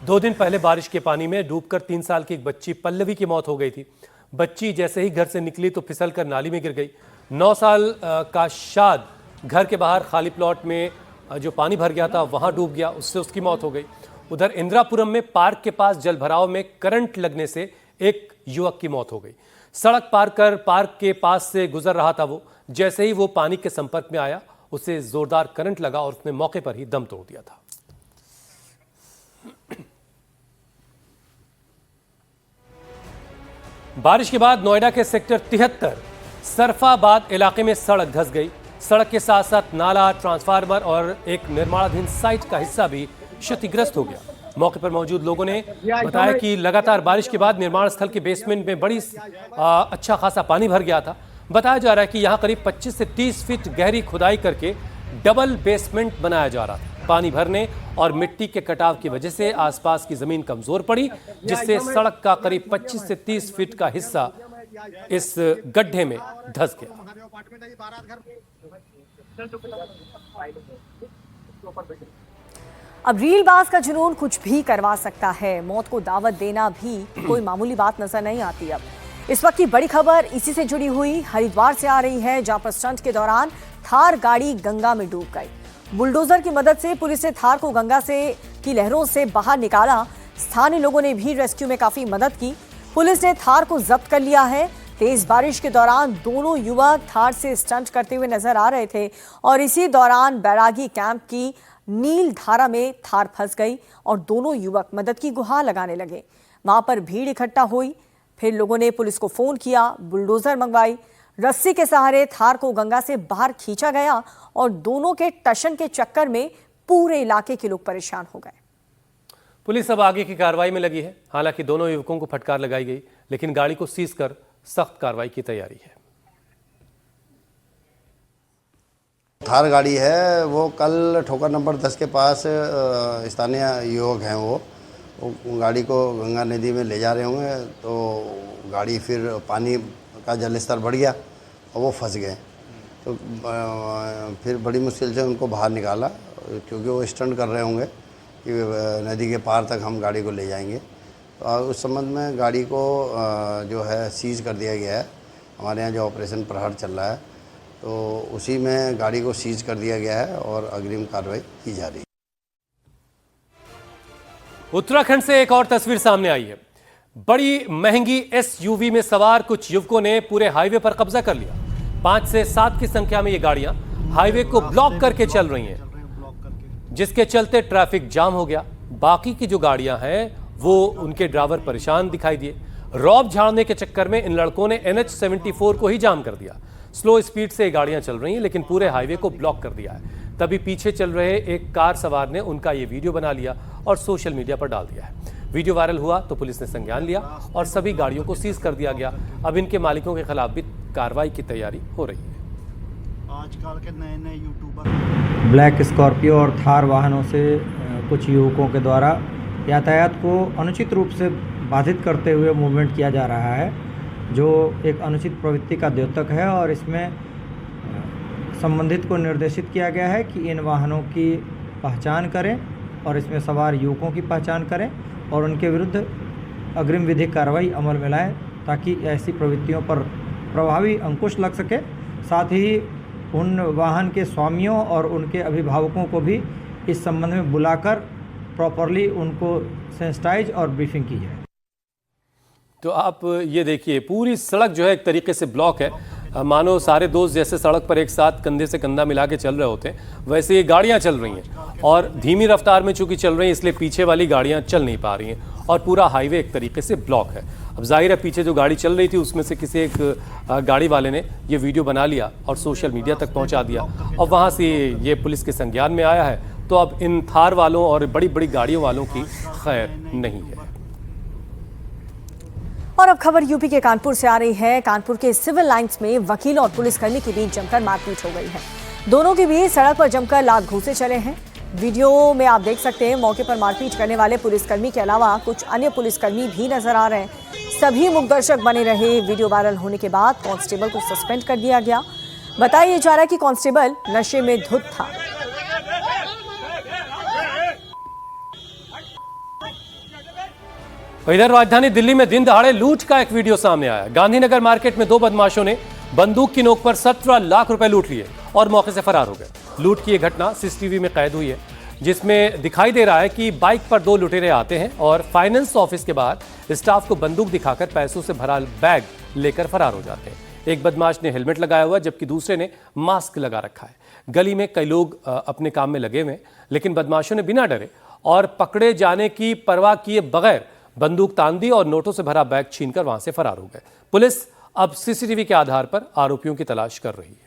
2 दिन पहले बारिश के पानी में डूबकर 3 साल की एक बच्ची पल्लवी की मौत हो गई थी। बच्ची जैसे ही घर से निकली तो फिसलकर नाली में गिर गई। 9 साल का शाद घर के बाहर खाली प्लॉट में जो पानी भर गया था वहां डूब गया, उससे उसकी मौत हो गई। उधर इंदिरापुरम में पार्क के पास जल भराव में करंट लगने से एक युवक की मौत हो गई। सड़क पार कर पार्क के पास से गुजर रहा था वो, जैसे ही वो पानी के संपर्क में आया उसे जोरदार करंट लगा और उसने मौके पर ही दम तोड़ दिया था। बारिश के बाद नोएडा के सेक्टर 73 सरफाबाद इलाके में सड़क धंस गई। सड़क के साथ साथ नाला, ट्रांसफार्मर और एक निर्माणाधीन साइट का हिस्सा भी क्षतिग्रस्त हो गया। मौके पर मौजूद लोगों ने बताया कि लगातार बारिश के बाद निर्माण स्थल के बेसमेंट में बड़ी अच्छा खासा पानी भर गया था। बताया जा रहा है कि यहाँ करीब 25 से 30 फीट गहरी खुदाई करके डबल बेसमेंट बनाया जा रहा था। पानी भरने और मिट्टी के कटाव की वजह से आसपास की जमीन कमजोर पड़ी, जिससे सड़क का करीब 25 से 30 फीट का हिस्सा इस गड्ढे में धंस गया। अब रीलबाज का जुनून कुछ भी करवा सकता है। मौत को दावत देना भी कोई मामूली बात नजर नहीं आती। अब इस वक्त की बड़ी खबर इसी से जुड़ी हुई हरिद्वार से आ रही है, जहां पर स्टंट के दौरान थार गाड़ी गंगा में डूब गई। बुलडोजर की मदद से पुलिस ने थार को गंगा की लहरों से बाहर निकाला। स्थानीय लोगों ने भी रेस्क्यू में काफी मदद की। पुलिस ने थार को जब्त कर लिया है। तेज बारिश के दौरान दोनों युवक थार से स्टंट करते हुए नजर आ रहे थे और इसी दौरान बैरागी कैंप की नील धारा में थार फंस गई और दोनों युवक मदद की गुहार लगाने लगे। वहां पर भीड़ इकट्ठा हुई। फिर लोगों ने पुलिस को फोन किया, बुलडोजर मंगवाई। रस्सी के सहारे थार को गंगा से बाहर खींचा गया और दोनों के टशन के चक्कर में पूरे इलाके के लोग परेशान हो गए। पुलिस अब आगे की कार्रवाई में लगी है। हालांकि दोनों युवकों को फटकार लगाई गई, लेकिन गाड़ी को सीज कर सख्त कार्रवाई की तैयारी है। थार गाड़ी है, वो कल ठोकर नंबर 10 के पास स्थानीय युवक हैं वो गाड़ी को गंगा नदी में ले जा रहे होंगे, तो गाड़ी फिर पानी का जल स्तर बढ़ गया और वो फंस गए। तो फिर बड़ी मुश्किल से उनको बाहर निकाला, क्योंकि वो स्टंट कर रहे होंगे कि नदी के पार तक हम गाड़ी को ले जाएंगे। तो उस संबंध में गाड़ी को जो है सीज कर दिया गया है हमारे यहाँ जो ऑपरेशन प्रहार चल रहा है, तो उसी में गाड़ी को सीज कर दिया गया है और अग्रिम कार्रवाई की जा रही है। उत्तराखंड से एक और तस्वीर सामने आई है। बड़ी महंगी एसयूवी में सवार कुछ युवकों ने पूरे हाईवे पर कब्जा कर लिया। 5 से 7 की संख्या में ये गाड़ियां हाईवे को ब्लॉक करके चल रही हैं, जिसके चलते ट्रैफिक जाम हो गया। बाकी की जो गाड़ियां हैं वो उनके ड्राइवर परेशान दिखाई दिए। रौब झाड़ने के चक्कर में इन लड़कों ने NH74 को ही जाम कर दिया। स्लो स्पीड से गाड़ियां चल रही हैं लेकिन पूरे हाईवे को ब्लॉक कर दिया है। तभी पीछे चल रहे एक कार सवार ने उनका ये वीडियो बना लिया और सोशल मीडिया पर डाल दिया है। वीडियो वायरल हुआ तो पुलिस ने संज्ञान लिया और सभी गाड़ियों को सीज कर दिया गया। अब इनके मालिकों के खिलाफ भी कार्रवाई की तैयारी हो रही है। आजकल के नए यूट्यूबर ब्लैक स्कॉर्पियो और थार वाहनों से कुछ युवकों के द्वारा यातायात को अनुचित रूप से बाधित करते हुए मूवमेंट किया जा रहा है, जो एक अनुचित प्रवृत्ति का द्योतक है। और इसमें संबंधित को निर्देशित किया गया है कि इन वाहनों की पहचान करें और इसमें सवार युवकों की पहचान करें और उनके विरुद्ध अग्रिम विधिक कार्रवाई अमल में लाएं, ताकि ऐसी प्रवृत्तियों पर प्रभावी अंकुश लग सके। साथ ही उन वाहन के स्वामियों और उनके अभिभावकों को भी इस संबंध में बुलाकर प्रॉपरली उनको सेंसिटाइज और ब्रीफिंग की जाए। तो आप ये देखिए, पूरी सड़क जो है एक तरीके से ब्लॉक है। मानो सारे दोस्त जैसे सड़क पर एक साथ कंधे से कंधा मिला के चल रहे होते हैं, वैसे ये गाड़ियां चल रही हैं और धीमी रफ्तार में चूंकि चल रही हैं इसलिए पीछे वाली गाड़ियां चल नहीं पा रही हैं और पूरा हाईवे एक तरीके से ब्लॉक है। अब जाहिर है पीछे जो गाड़ी चल रही थी उसमें से किसी एक गाड़ी वाले ने ये वीडियो बना लिया और सोशल मीडिया तक पहुंचा दिया और वहां से ये पुलिस के संज्ञान में आया है। तो अब इन थार वालों और बड़ी बड़ी गाड़ियों वालों की खैर नहीं है। और अब खबर यूपी के कानपुर से आ रही है। कानपुर के सिविल लाइंस में वकील और पुलिसकर्मी के बीच जमकर मारपीट हो गई है। दोनों के बीच सड़क पर जमकर लात घूंसे चले हैं। वीडियो में आप देख सकते हैं मौके पर मारपीट करने वाले पुलिसकर्मी के अलावा कुछ अन्य पुलिसकर्मी भी नजर आ रहे हैं। सभी मुखदर्शक बने रहे। वीडियो वायरल होने के बाद कांस्टेबल को सस्पेंड कर दिया गया। बताया जा रहा है कि कांस्टेबल नशे में धुत था। इधर राजधानी दिल्ली में दिन दहाड़े लूट का एक वीडियो सामने आया। गांधीनगर मार्केट में 2 बदमाशों ने बंदूक की नोक पर 17 लाख रुपए लूट लिए और मौके से फरार हो गए। लूट की यह घटना सीसीटीवी में कैद हुई है, जिसमें दिखाई दे रहा है कि बाइक पर 2 लुटेरे आते हैं और फाइनेंस ऑफिस के बाहर स्टाफ को बंदूक दिखाकर पैसों से भरा बैग लेकर फरार हो जाते हैं। एक बदमाश ने हेलमेट लगाया हुआ जबकि दूसरे ने मास्क लगा रखा है। गली में कई लोग अपने काम में लगे हुए, लेकिन बदमाशों ने बिना डरे और पकड़े जाने की परवाह किए बगैर बंदूक तान दी और नोटों से भरा बैग छीनकर वहां से फरार हो गए। पुलिस अब सीसीटीवी के आधार पर आरोपियों की तलाश कर रही है।